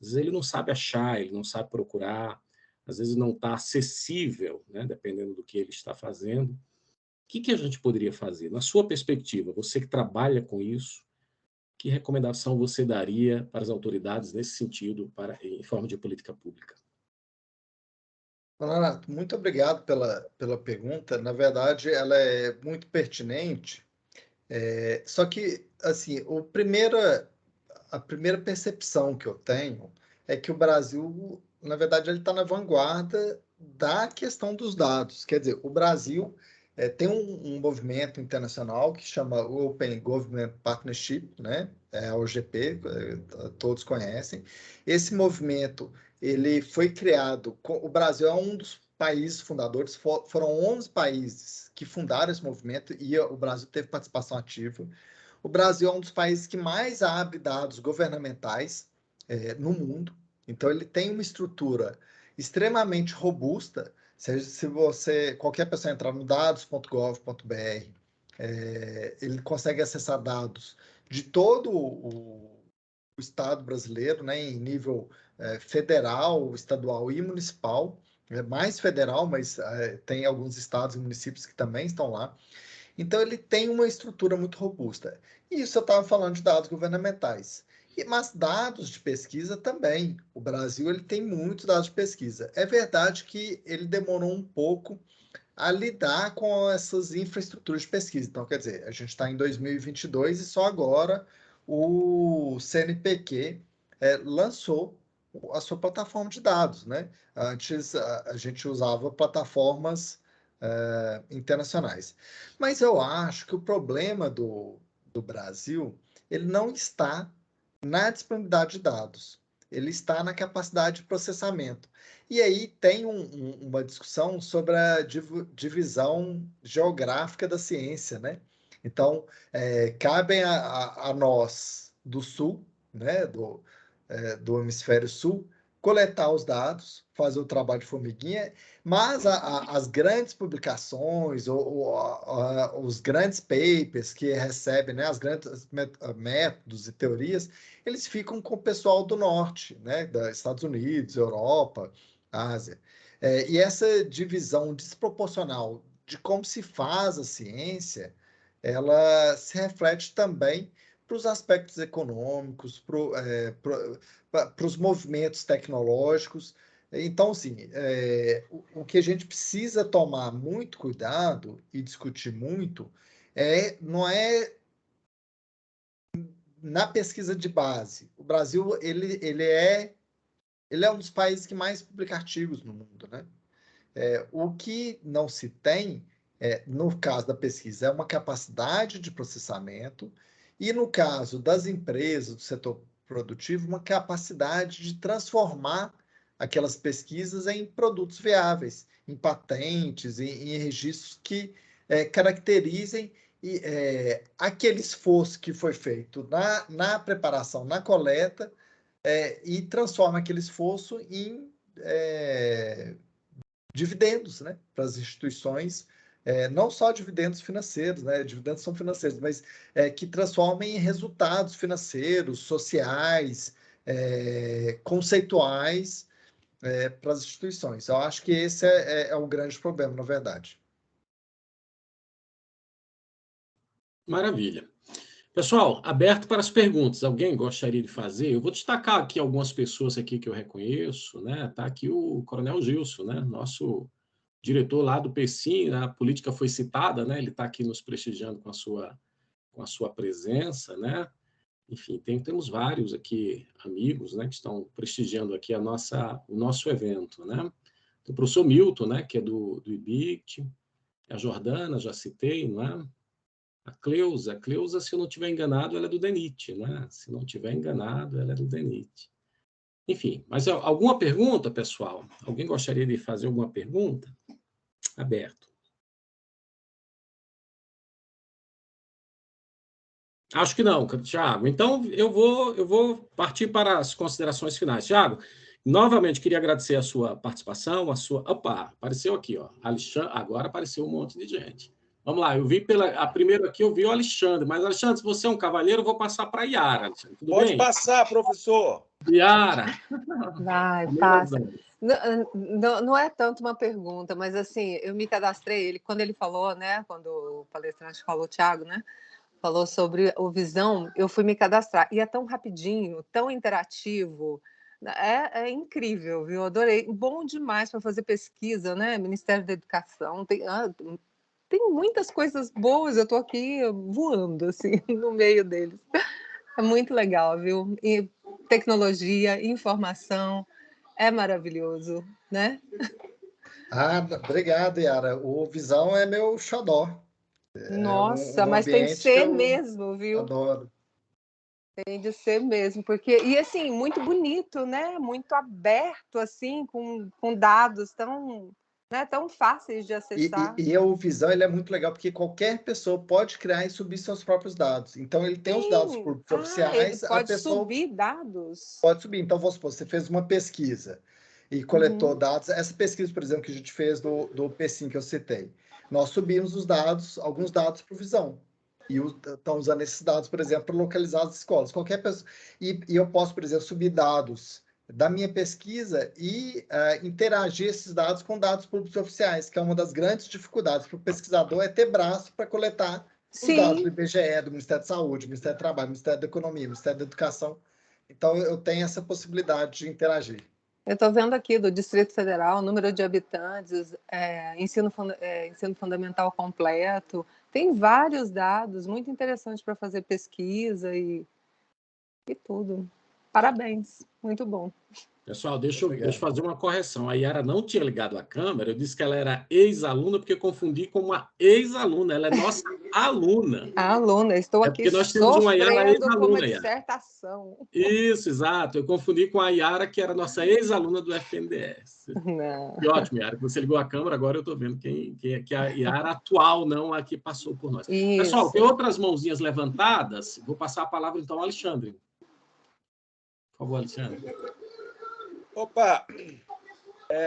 Às vezes ele não sabe achar, ele não sabe procurar, às vezes não está acessível, né, dependendo do que ele está fazendo. O que a gente poderia fazer? Na sua perspectiva, você que trabalha com isso, que recomendação você daria para as autoridades nesse sentido, em forma de política pública? Renato, muito obrigado pela pergunta. Na verdade, ela é muito pertinente. Só que, assim, a primeira percepção que eu tenho é que o Brasil, na verdade, ele está na vanguarda da questão dos dados. Quer dizer, o Brasil tem um movimento internacional que chama Open Government Partnership, né? A OGP, todos conhecem. Esse movimento ele foi criado. O Brasil é um dos países fundadores, foram 11 países que fundaram esse movimento e o Brasil teve participação ativa. O Brasil é um dos países que mais abre dados governamentais no mundo. Então, ele tem uma estrutura extremamente robusta. Se qualquer pessoa entrar no dados.gov.br, ele consegue acessar dados de todo o Estado brasileiro, né, em nível federal, estadual e municipal. É mais federal, mas tem alguns estados e municípios que também estão lá. Então, ele tem uma estrutura muito robusta. E isso eu estava falando de dados governamentais. Mas dados de pesquisa também. O Brasil ele tem muitos dados de pesquisa. É verdade que ele demorou um pouco a lidar com essas infraestruturas de pesquisa. Então, quer dizer, a gente está em 2022 e só agora o CNPq lançou a sua plataforma de dados, né? Antes a gente usava plataformas internacionais. Mas eu acho que o problema do Brasil ele não está na disponibilidade de dados, ele está na capacidade de processamento. E aí tem uma discussão sobre a divisão geográfica da ciência, né? Então, cabem a nós do Sul, né, do Hemisfério Sul, coletar os dados, fazer o trabalho de formiguinha, mas as grandes publicações, os grandes papers que recebem, né, as grandes métodos e teorias, eles ficam com o pessoal do norte, né, dos Estados Unidos, Europa, Ásia. E essa divisão desproporcional de como se faz a ciência, ela se reflete também para os aspectos econômicos, para os movimentos tecnológicos. Então, assim, o que a gente precisa tomar muito cuidado e discutir muito não é na pesquisa de base. O Brasil ele é um dos países que mais publica artigos no mundo, né? O que não se tem, no caso da pesquisa, é uma capacidade de processamento e, no caso das empresas do setor produtivo, uma capacidade de transformar aquelas pesquisas em produtos viáveis, em patentes, em registros que caracterizem aquele esforço que foi feito na preparação, na coleta, e transforma aquele esforço em dividendos, né, para as instituições, não só dividendos financeiros, né, dividendos são financeiros, mas que transformem em resultados financeiros, sociais, conceituais para as instituições. Eu acho que esse é o grande problema, na verdade. Maravilha. Pessoal, aberto para as perguntas. Alguém gostaria de fazer? Eu vou destacar aqui algumas pessoas aqui que eu reconheço, né? Está aqui o Coronel Gilson, né? Nosso diretor lá do PECIM, né? A política foi citada, né? Ele está aqui nos prestigiando com a sua presença, né? Enfim, temos vários aqui amigos, né? Que estão prestigiando aqui o nosso evento, né? O professor Milton, né? Que é do IBICT, a Jordana, já citei, não é? A Cleusa, se eu não estiver enganado, ela é do DENIT, né? Se não estiver enganado, ela é do DENIT. Enfim, mas alguma pergunta, pessoal? Alguém gostaria de fazer alguma pergunta? Aberto. Acho que não, Thiago. Então, eu vou partir para as considerações finais. Thiago, Novamente, queria agradecer a sua participação, a sua... Opa, apareceu aqui, ó. Alexandre, agora apareceu um monte de gente. Vamos lá, eu vi a primeira aqui, eu vi o Alexandre, mas, Alexandre, se você é um cavalheiro, eu vou passar para a Yara, Alexandre. Tudo Pode bem? passar, professor. Yara. Vai, passa. Não é tanto uma pergunta, mas assim, eu me cadastrei, quando ele falou, né, quando o palestrante falou, o Thiago, né, falou sobre o Visão, eu fui me cadastrar. E é tão rapidinho, tão interativo, é incrível, viu? Adorei. Bom demais para fazer pesquisa, né? Ministério da Educação, tem muitas coisas boas, eu estou aqui voando, assim, no meio deles. É muito legal, viu? E tecnologia, informação, é maravilhoso, né? Obrigado, Yara. O Visão é meu xodó. Nossa, mas tem que ser mesmo, viu? Adoro. Tem de ser mesmo, porque... E, assim, muito bonito, né? Muito aberto, assim, com dados tão fáceis de acessar. E o Visão ele é muito legal, porque qualquer pessoa pode criar e subir seus próprios dados. Então, ele tem os dados oficiais. Ele pode subir dados? Pode subir. Então, vamos supor, você fez uma pesquisa e coletou dados. Essa pesquisa, por exemplo, que a gente fez do P5 que eu citei, nós subimos os dados, alguns dados para o Visão. E estão usando esses dados, por exemplo, para localizar as escolas. Qualquer pessoa. E eu posso, por exemplo, subir dados da minha pesquisa e interagir esses dados com dados públicos oficiais, que é uma das grandes dificuldades para o pesquisador, é ter braço para coletar os dados do IBGE, do Ministério da Saúde, do Ministério do Trabalho, do Ministério da Economia, do Ministério da Educação. Então, eu tenho essa possibilidade de interagir. Eu estou vendo aqui do Distrito Federal, número de habitantes, ensino fundamental completo. Tem vários dados muito interessantes para fazer pesquisa e tudo. Parabéns, muito bom. Pessoal, deixa eu fazer uma correção. A Yara não tinha ligado a câmera, eu disse que ela era ex-aluna, porque eu confundi com uma ex-aluna. Ela é nossa aluna. A aluna, estou aqui porque nós temos uma Yara ex-aluna, com uma dissertação. Isso, exato. Eu confundi com a Yara, que era nossa ex-aluna do FNDES. Não. Que ótimo, Yara, que você ligou a câmera, agora eu estou vendo que a Yara atual, não a que passou por nós. Isso. Pessoal, tem outras mãozinhas levantadas. Vou passar a palavra, então, ao Alexandre. Por favor, Alexandre. Opa!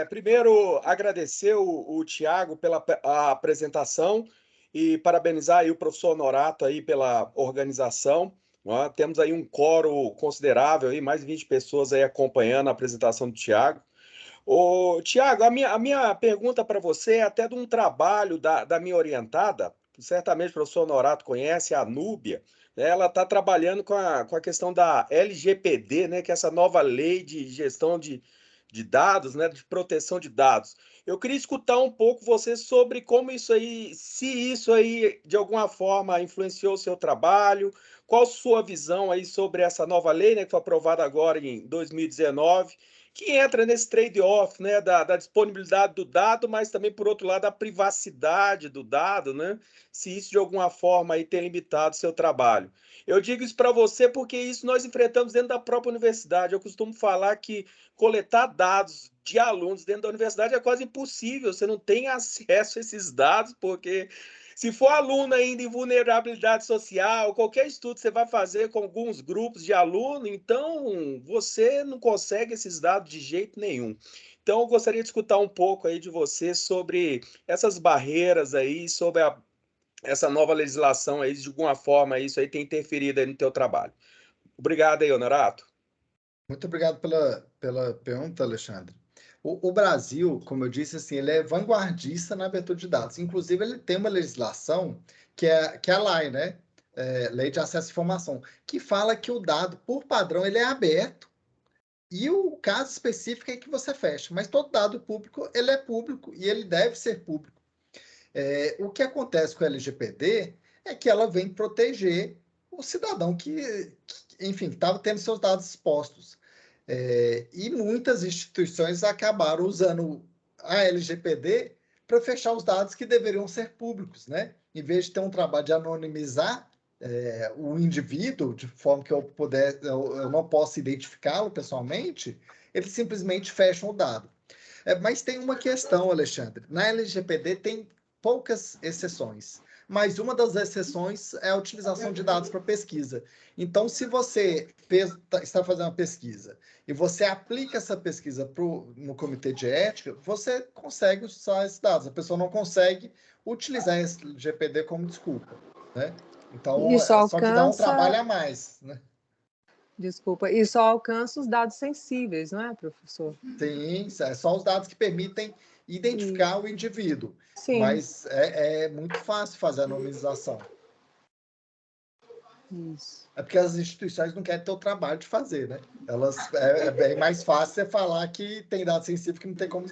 Primeiro, agradecer o Thiago pela a apresentação e parabenizar aí o professor Norato aí pela organização. Né? Temos aí um coro considerável, aí, mais de 20 pessoas aí acompanhando a apresentação do Thiago. Thiago, a minha pergunta para você é até de um trabalho da minha orientada, que certamente o professor Norato conhece, a Núbia. Ela está trabalhando com a questão da LGPD, né, que é essa nova lei de gestão de dados, né, de proteção de dados. Eu queria escutar um pouco você sobre como isso aí, se isso aí de alguma forma influenciou o seu trabalho, qual sua visão aí sobre essa nova lei, né, que foi aprovada agora em 2019, que entra nesse trade-off, né, da disponibilidade do dado, mas também, por outro lado, a privacidade do dado, né, se isso de alguma forma aí tem limitado o seu trabalho. Eu digo isso para você porque isso nós enfrentamos dentro da própria universidade. Eu costumo falar que coletar dados de alunos dentro da universidade é quase impossível, você não tem acesso a esses dados, porque se for aluno ainda em vulnerabilidade social, qualquer estudo que você vai fazer com alguns grupos de aluno, então você não consegue esses dados de jeito nenhum. Então, eu gostaria de escutar um pouco aí de você sobre essas barreiras aí, sobre essa nova legislação aí, de alguma forma isso aí tem interferido aí no teu trabalho. Obrigado aí, Honorato. Muito obrigado pela pergunta, Alexandre. O Brasil, como eu disse, assim, ele é vanguardista na abertura de dados. Inclusive, ele tem uma legislação que é a LAI, né? Lei de Acesso à Informação, que fala que o dado, por padrão, ele é aberto e o caso específico é que você fecha. Mas todo dado público, ele é público e ele deve ser público. O que acontece com a LGPD é que ela vem proteger o cidadão que enfim, estava tendo seus dados expostos. E muitas instituições acabaram usando a LGPD para fechar os dados que deveriam ser públicos, né? Em vez de ter um trabalho de anonimizar o indivíduo, de forma que eu não possa identificá-lo pessoalmente, eles simplesmente fecham o dado. Mas tem uma questão, Alexandre. Na LGPD tem poucas exceções. mas uma das exceções é a utilização de dados para pesquisa. Então, se você está fazendo uma pesquisa e você aplica essa pesquisa no comitê de ética, você consegue usar esses dados. A pessoa não consegue utilizar esse GPD como desculpa, né? Então, Isso só que dá um trabalho a mais, né? Desculpa, e só alcança os dados sensíveis, não é, professor? Sim, é só os dados que permitem identificar o indivíduo. Sim. Mas é muito fácil fazer a anonimização. Isso. É porque as instituições não querem ter o trabalho de fazer, né? É bem mais fácil você falar que tem dados sensíveis que não tem como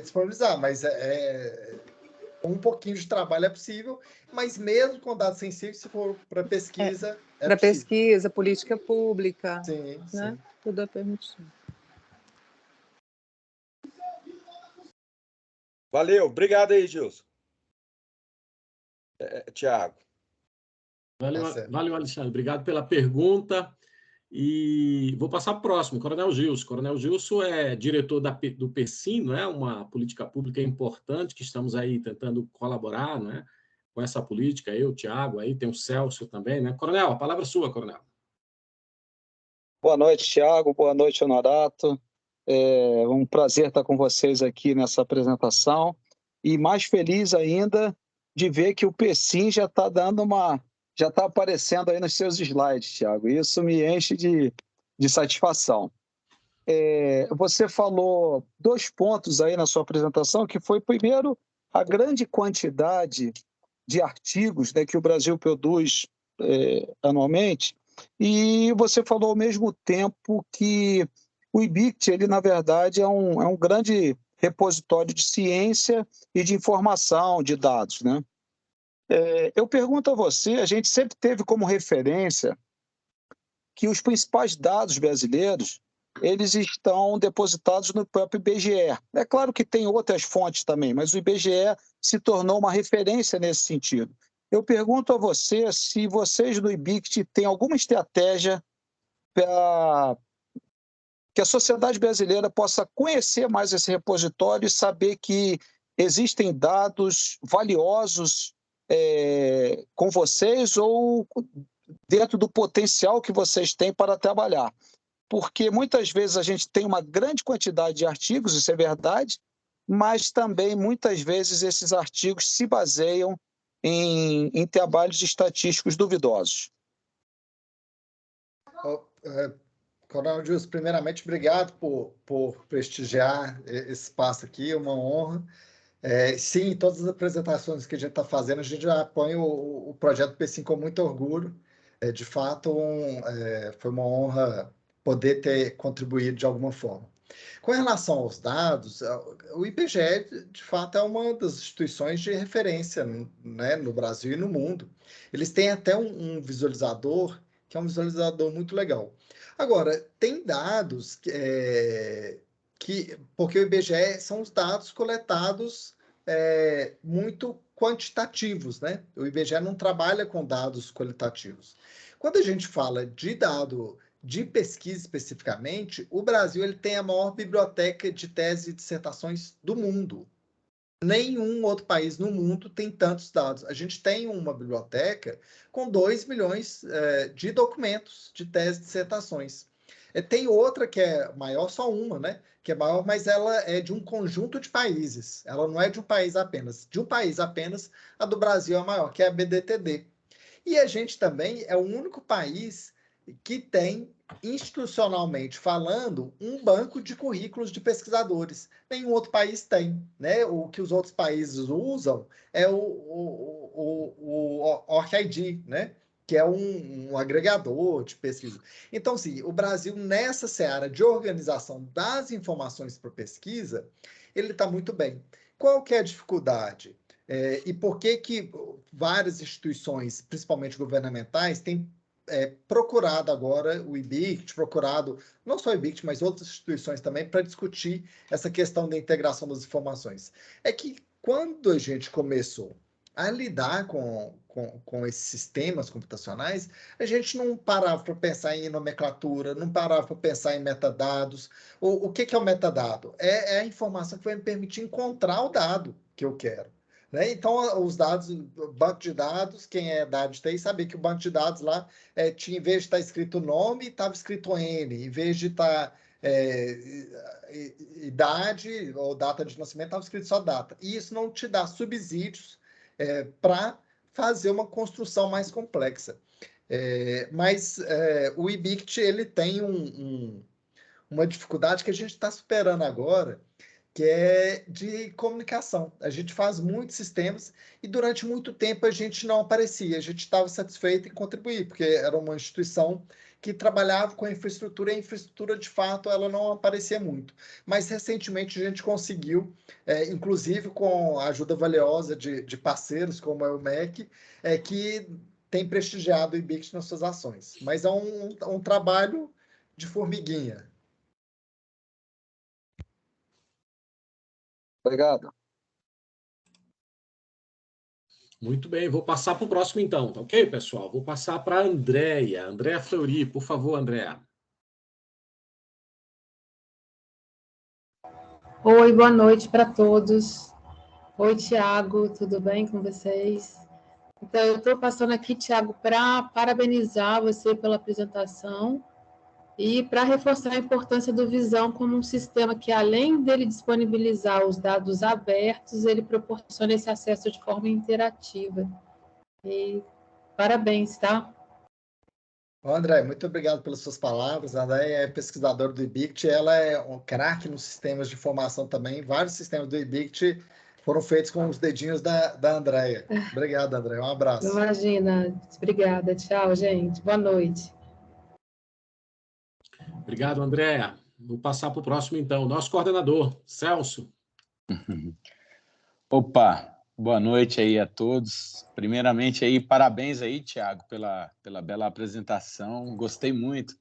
disponibilizar, mas um pouquinho de trabalho é possível, mas mesmo com dados sensíveis, se for para pesquisa, para pesquisa, política pública, sim, né? sim. Tudo é permitido. Valeu, obrigado aí, Gilson. Tiago. Valeu, Alexandre. Obrigado pela pergunta. E vou passar para o próximo, Coronel Gilson. Coronel Gilson é diretor do PECIM, não é? Uma política pública importante que estamos aí tentando colaborar, né, com essa política. Eu, Tiago, aí tem o Celso também, né? Coronel, a palavra é sua, Coronel. Boa noite, Tiago. Boa noite, Honorato. É um prazer estar com vocês aqui nessa apresentação. E mais feliz ainda de ver que o PECIM já está já está aparecendo aí nos seus slides, Tiago. Isso me enche de satisfação. Você falou 2 pontos aí na sua apresentação, que foi, primeiro, a grande quantidade de artigos, né, que o Brasil produz anualmente, e você falou ao mesmo tempo que o IBICT, ele, na verdade, é um grande repositório de ciência e de informação, de dados, né? Eu pergunto a você, a gente sempre teve como referência que os principais dados brasileiros, eles estão depositados no próprio IBGE. É claro que tem outras fontes também, mas o IBGE se tornou uma referência nesse sentido. Eu pergunto a você se vocês do IBICT têm alguma estratégia para que a sociedade brasileira possa conhecer mais esse repositório e saber que existem dados valiosos com vocês ou dentro do potencial que vocês têm para trabalhar. Porque muitas vezes a gente tem uma grande quantidade de artigos, isso é verdade, mas também muitas vezes esses artigos se baseiam em trabalhos estatísticos duvidosos. Coronel Gilson, primeiramente, obrigado por prestigiar esse espaço aqui, é uma honra. Sim, todas as apresentações que a gente está fazendo, a gente já apoia o projeto PECIM com muito orgulho. De fato, foi uma honra poder ter contribuído de alguma forma. Com relação aos dados, o IBGE, de fato, é uma das instituições de referência, né, no Brasil e no mundo. Eles têm até um visualizador, que é um visualizador muito legal. Agora, tem dados porque o IBGE são os dados coletados muito quantitativos, né? O IBGE não trabalha com dados qualitativos. Quando a gente fala de dado de pesquisa especificamente, o Brasil ele tem a maior biblioteca de teses e dissertações do mundo. Nenhum outro país no mundo tem tantos dados. A gente tem uma biblioteca com 2 milhões de documentos de teses e dissertações. Tem outra que é maior, só uma, né? Que é maior, mas ela é de um conjunto de países. Ela não é de um país apenas. De um país apenas, a do Brasil é maior, que é a BDTD. E a gente também é o único país que tem, institucionalmente falando, um banco de currículos de pesquisadores. Nenhum outro país tem, né? O que os outros países usam é o ORCID, né? Que é um agregador de pesquisa. Então, sim, o Brasil, nessa seara de organização das informações para pesquisa, ele está muito bem. Qual que é a dificuldade? E por que várias instituições, principalmente governamentais, têm procurado agora o IBICT, procurado não só o IBICT, mas outras instituições também, para discutir essa questão da integração das informações? É que quando a gente começou a lidar com esses sistemas computacionais, a gente não parava para pensar em nomenclatura, não parava para pensar em metadados. O que é o metadado? É a informação que vai me permitir encontrar o dado que eu quero. né? Então, os dados, banco de dados, quem é da área de TI sabia que o banco de dados lá tinha, em vez de estar escrito nome, estava escrito N, em vez de estar idade ou data de nascimento, estava escrito só data. E isso não te dá subsídios para fazer uma construção mais complexa. Mas o IBICT ele tem uma dificuldade que a gente está superando agora, que é de comunicação. A gente faz muitos sistemas e durante muito tempo a gente não aparecia, a gente estava satisfeito em contribuir, porque era uma instituição que trabalhava com a infraestrutura, e a infraestrutura, de fato, ela não aparecia muito. Mas, recentemente, a gente conseguiu, inclusive com a ajuda valiosa de parceiros, como é o MEC, que tem prestigiado o IBICT nas suas ações. Mas é um trabalho de formiguinha. Obrigado. Muito bem, vou passar para o próximo então, tá ok, pessoal? Vou passar para a Andréia. Andréia Fleury, por favor, Andréia. Oi, boa noite para todos. Oi, Tiago, tudo bem com vocês? Então, eu estou passando aqui, Tiago, para parabenizar você pela apresentação e para reforçar a importância do Visão como um sistema que, além dele disponibilizar os dados abertos, ele proporciona esse acesso de forma interativa. E parabéns, tá? André, muito obrigado pelas suas palavras. A André é pesquisadora do IBICT, ela é um craque nos sistemas de informação também. Vários sistemas do IBICT foram feitos com os dedinhos da Andréia. Obrigado, André. Um abraço. Imagina. Obrigada. Tchau, gente. Boa noite. Obrigado, Andréa. Vou passar para o próximo, então. Nosso coordenador, Celso. Opa, boa noite aí a todos. Primeiramente, aí, parabéns aí, Tiago, pela bela apresentação. Gostei muito.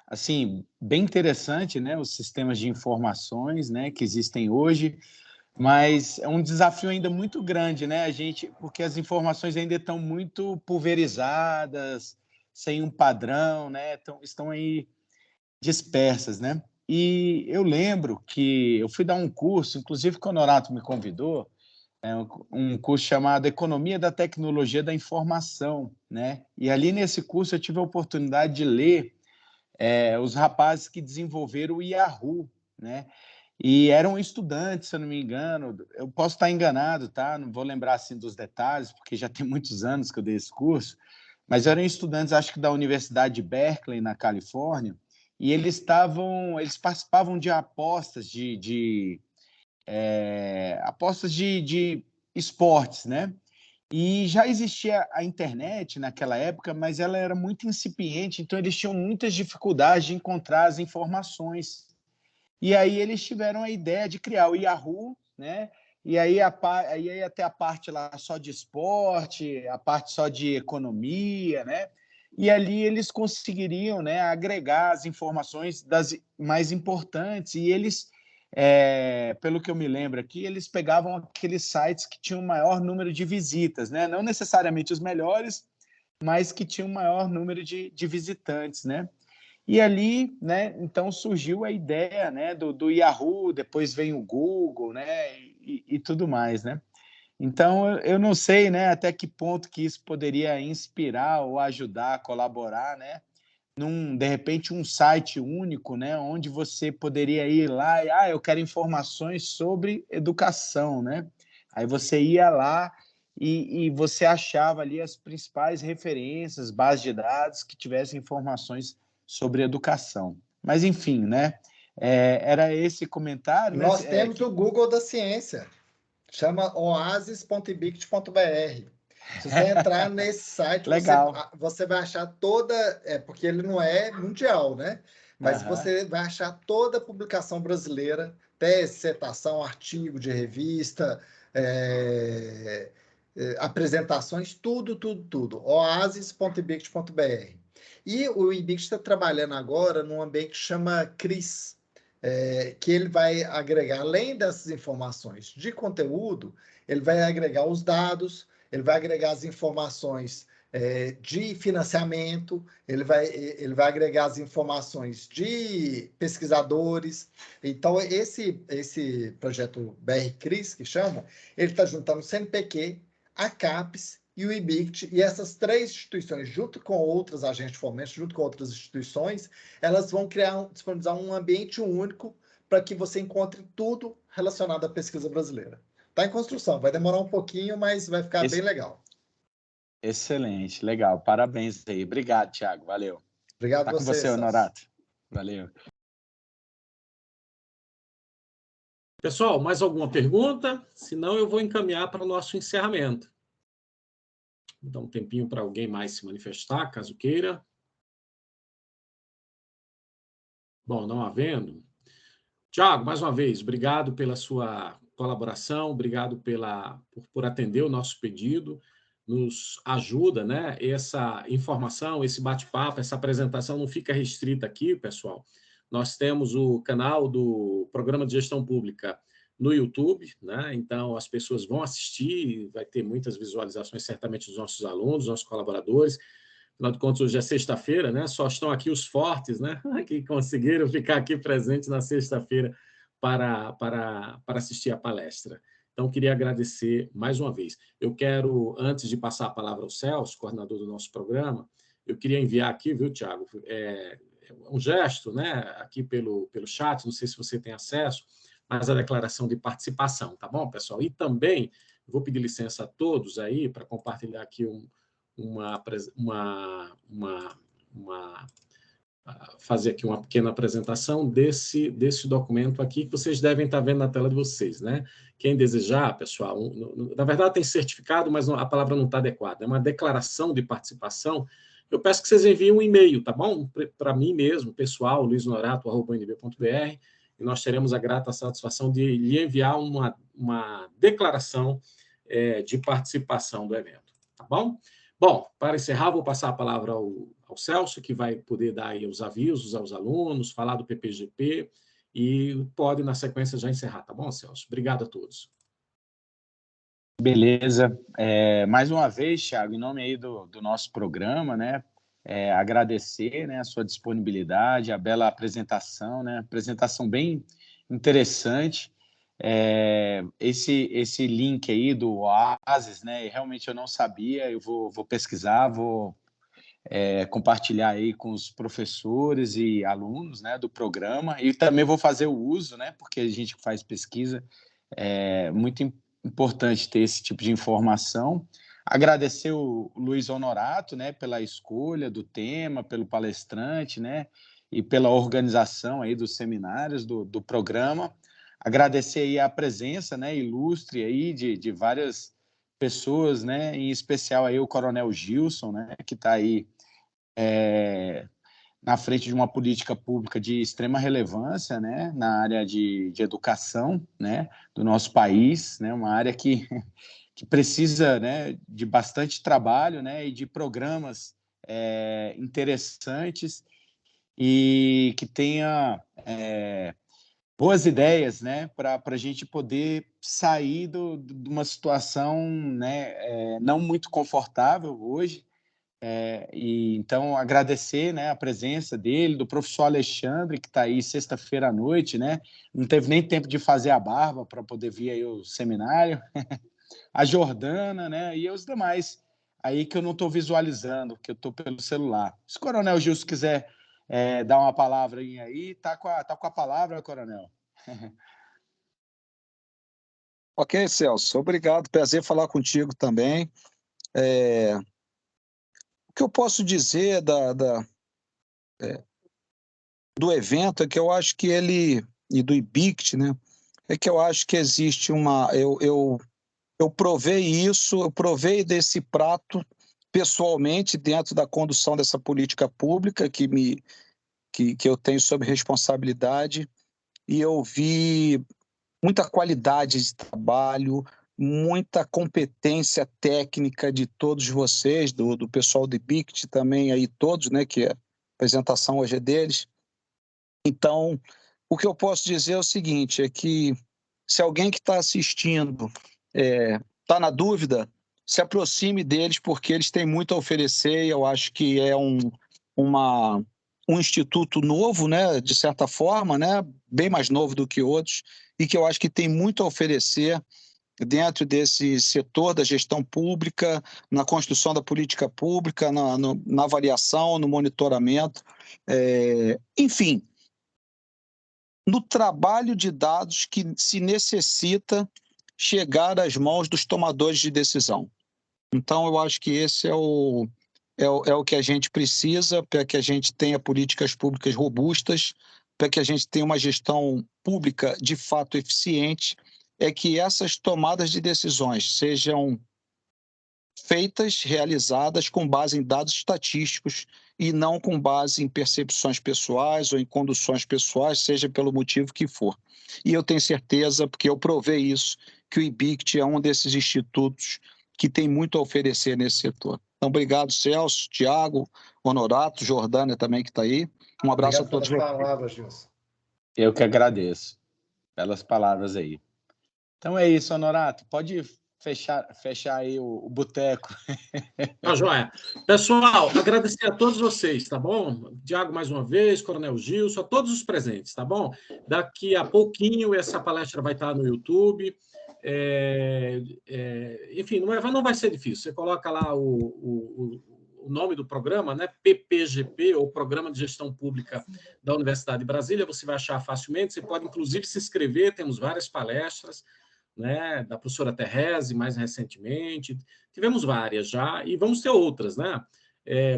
Assim, bem interessante, né, os sistemas de informações, né, que existem hoje, mas é um desafio ainda muito grande, né, porque as informações ainda estão muito pulverizadas, sem um padrão, né, estão aí dispersas, né? E eu lembro que eu fui dar um curso, inclusive quando o Honorato me convidou, um curso chamado Economia da Tecnologia da Informação, né? E ali nesse curso eu tive a oportunidade de ler os rapazes que desenvolveram o Yahoo, né? E eram estudantes, se eu não me engano, eu posso estar enganado, tá? Não vou lembrar assim dos detalhes, porque já tem muitos anos que eu dei esse curso, mas eram estudantes, acho que da Universidade de Berkeley, na Califórnia, e eles participavam de apostas apostas de esportes, né? E já existia a internet naquela época, mas ela era muito incipiente, então eles tinham muitas dificuldades de encontrar as informações. E aí eles tiveram a ideia de criar o Yahoo, né? E aí ia ter a parte lá só de esporte, a parte só de economia, né? E ali eles conseguiriam, né, agregar as informações das mais importantes. E eles, pelo que eu me lembro aqui, eles pegavam aqueles sites que tinham o maior número de visitas, né? Não necessariamente os melhores, mas que tinham o maior número de visitantes, né? E ali, né, então surgiu a ideia, né, do Yahoo, depois vem o Google, né, e tudo mais, né? Então, eu não sei, né, até que ponto que isso poderia inspirar ou ajudar a colaborar, né, de repente, um site único, né, onde você poderia ir lá e, eu quero informações sobre educação, né? Aí você ia lá e você achava ali as principais referências, bases de dados que tivessem informações sobre educação. Mas, enfim, né? Era esse comentário. Nós temos o Google da ciência, chama oasis.ibict.br. Se você entrar nesse site, você vai achar toda... porque ele não é mundial, né? Mas você vai achar toda a publicação brasileira, tese, dissertação, artigo de revista, apresentações, tudo. oasis.ibict.br. E o IBICT está trabalhando agora num ambiente que chama CRIS, que ele vai agregar, além dessas informações de conteúdo, ele vai agregar os dados, ele vai agregar as informações de financiamento, ele vai agregar as informações de pesquisadores. Então, esse projeto BR-CRIS, que chama, ele está juntando o CNPq, a CAPES e o IBICT, e essas três instituições, junto com outras agentes de fomento, junto com outras instituições, elas vão disponibilizar um ambiente único para que você encontre tudo relacionado à pesquisa brasileira. Está em construção, vai demorar um pouquinho, mas vai ficar bem legal. Excelente, legal. Parabéns aí. Obrigado, Thiago. Valeu. Obrigado Tá com você, Celso. Honorato. Valeu. Pessoal, mais alguma pergunta? Se não, eu vou encaminhar para o nosso encerramento. Vou dar um tempinho para alguém mais se manifestar, caso queira. Bom, não havendo. Thiago, mais uma vez, obrigado pela sua colaboração, obrigado por atender o nosso pedido. Nos ajuda, né? Essa informação, esse bate-papo, essa apresentação não fica restrita aqui, pessoal. Nós temos o canal do Programa de Gestão Pública no YouTube, né? Então as pessoas vão assistir, vai ter muitas visualizações certamente dos nossos alunos, dos nossos colaboradores. Afinal de contas, hoje é sexta-feira, né? Só estão aqui os fortes, né? Que conseguiram ficar aqui presentes na sexta-feira para assistir a palestra. Então, queria agradecer mais uma vez. Eu quero, antes de passar a palavra ao Celso, coordenador do nosso programa, eu queria enviar aqui, viu, Thiago, um gesto, né, aqui pelo chat, não sei se você tem acesso, mas a declaração de participação, tá bom, pessoal? E também, vou pedir licença a todos aí para compartilhar aqui fazer aqui uma pequena apresentação desse documento aqui, que vocês devem estar vendo na tela de vocês, né? Quem desejar, pessoal, na verdade tem certificado, mas a palavra não está adequada, é uma declaração de participação. Eu peço que vocês enviem um e-mail, tá bom? Para mim mesmo, pessoal, luisnorato@unb.br, e nós teremos a grata satisfação de lhe enviar uma declaração de participação do evento, tá bom? Bom, para encerrar, vou passar a palavra ao Celso, que vai poder dar aí os avisos aos alunos, falar do PPGP, e pode, na sequência, já encerrar, tá bom, Celso? Obrigado a todos. Beleza. Mais uma vez, Thiago, em nome aí do nosso programa, né, agradecer, né, a sua disponibilidade, a bela apresentação, né, apresentação bem interessante. Esse link aí do Oasis, né, realmente eu não sabia, eu vou pesquisar, vou compartilhar aí com os professores e alunos, né, do programa, e também vou fazer o uso, né, porque a gente faz pesquisa, muito importante ter esse tipo de informação. Agradecer o Luiz Honorato, né, pela escolha do tema, pelo palestrante, né, e pela organização aí dos seminários do programa. Agradecer aí a presença, né, ilustre aí de várias pessoas, né, em especial aí o Coronel Gilson, né, que está aí na frente de uma política pública de extrema relevância, né, na área de educação, né, do nosso país, né, uma área que precisa, né, de bastante trabalho, né, e de programas interessantes e que tenha boas ideias, né, para a gente poder sair de uma situação, né, não muito confortável hoje. E então agradecer, né, a presença dele, do professor Alexandre, que está aí sexta-feira à noite, né, não teve nem tempo de fazer a barba para poder vir aí o seminário, a Jordana, né, e os demais aí que eu não estou visualizando, que eu estou pelo celular. Se o Coronel Gilson quiser dar uma palavra aí, tá com a palavra, Coronel. Ok, Celso, obrigado, prazer falar contigo também. O que eu posso dizer do evento é que eu acho que ele, e do IBICT, né, é que eu acho que existe eu provei isso, eu provei desse prato pessoalmente dentro da condução dessa política pública que eu tenho sob responsabilidade, e eu vi muita qualidade de trabalho, muita competência técnica de todos vocês, do pessoal do IBICT também, aí todos, né, que a apresentação hoje é deles. Então, o que eu posso dizer é o seguinte, é que se alguém que está assistindo está na dúvida, se aproxime deles, porque eles têm muito a oferecer, e eu acho que é um instituto novo, né, de certa forma, né, bem mais novo do que outros, e que eu acho que tem muito a oferecer dentro desse setor da gestão pública, na construção da política pública, na avaliação, no monitoramento, enfim, no trabalho de dados que se necessita chegar às mãos dos tomadores de decisão. Então, eu acho que esse é o que a gente precisa para que a gente tenha políticas públicas robustas, para que a gente tenha uma gestão pública de fato eficiente, é que essas tomadas de decisões sejam feitas, realizadas com base em dados estatísticos e não com base em percepções pessoais ou em conduções pessoais, seja pelo motivo que for. E eu tenho certeza, porque eu provei isso, que o IBICT é um desses institutos que tem muito a oferecer nesse setor. Então, obrigado, Celso, Tiago, Honorato, Jordânia também que está aí. Um abraço a todos. Obrigado pelas palavras, Gilson. Eu que agradeço pelas palavras aí. Então é isso, Honorato. Pode fechar aí o boteco. Tá joia. Pessoal, agradecer a todos vocês, tá bom? Tiago, mais uma vez, Coronel Gilson, a todos os presentes, tá bom? Daqui a pouquinho essa palestra vai estar no YouTube. Enfim, não vai ser difícil. Você coloca lá o nome do programa, né? PPGP, ou Programa de Gestão Pública da Universidade de Brasília, você vai achar facilmente. Você pode, inclusive, se inscrever, temos várias palestras, né, da professora Terese, mais recentemente, tivemos várias já, e vamos ter outras, né?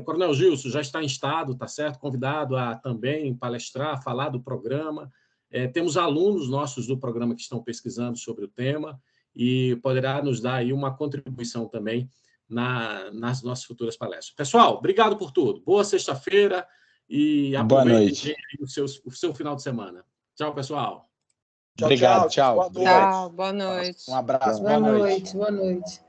Coronel Gilson já está em estado, tá certo? Convidado a também palestrar, falar do programa. Temos alunos nossos do programa que estão pesquisando sobre o tema e poderá nos dar aí uma contribuição também nas nossas futuras palestras. Pessoal, obrigado por tudo. Boa sexta-feira e aproveitem o seu final de semana. Tchau, pessoal. Obrigado, tchau. Tchau, boa noite. Um abraço, Boa noite.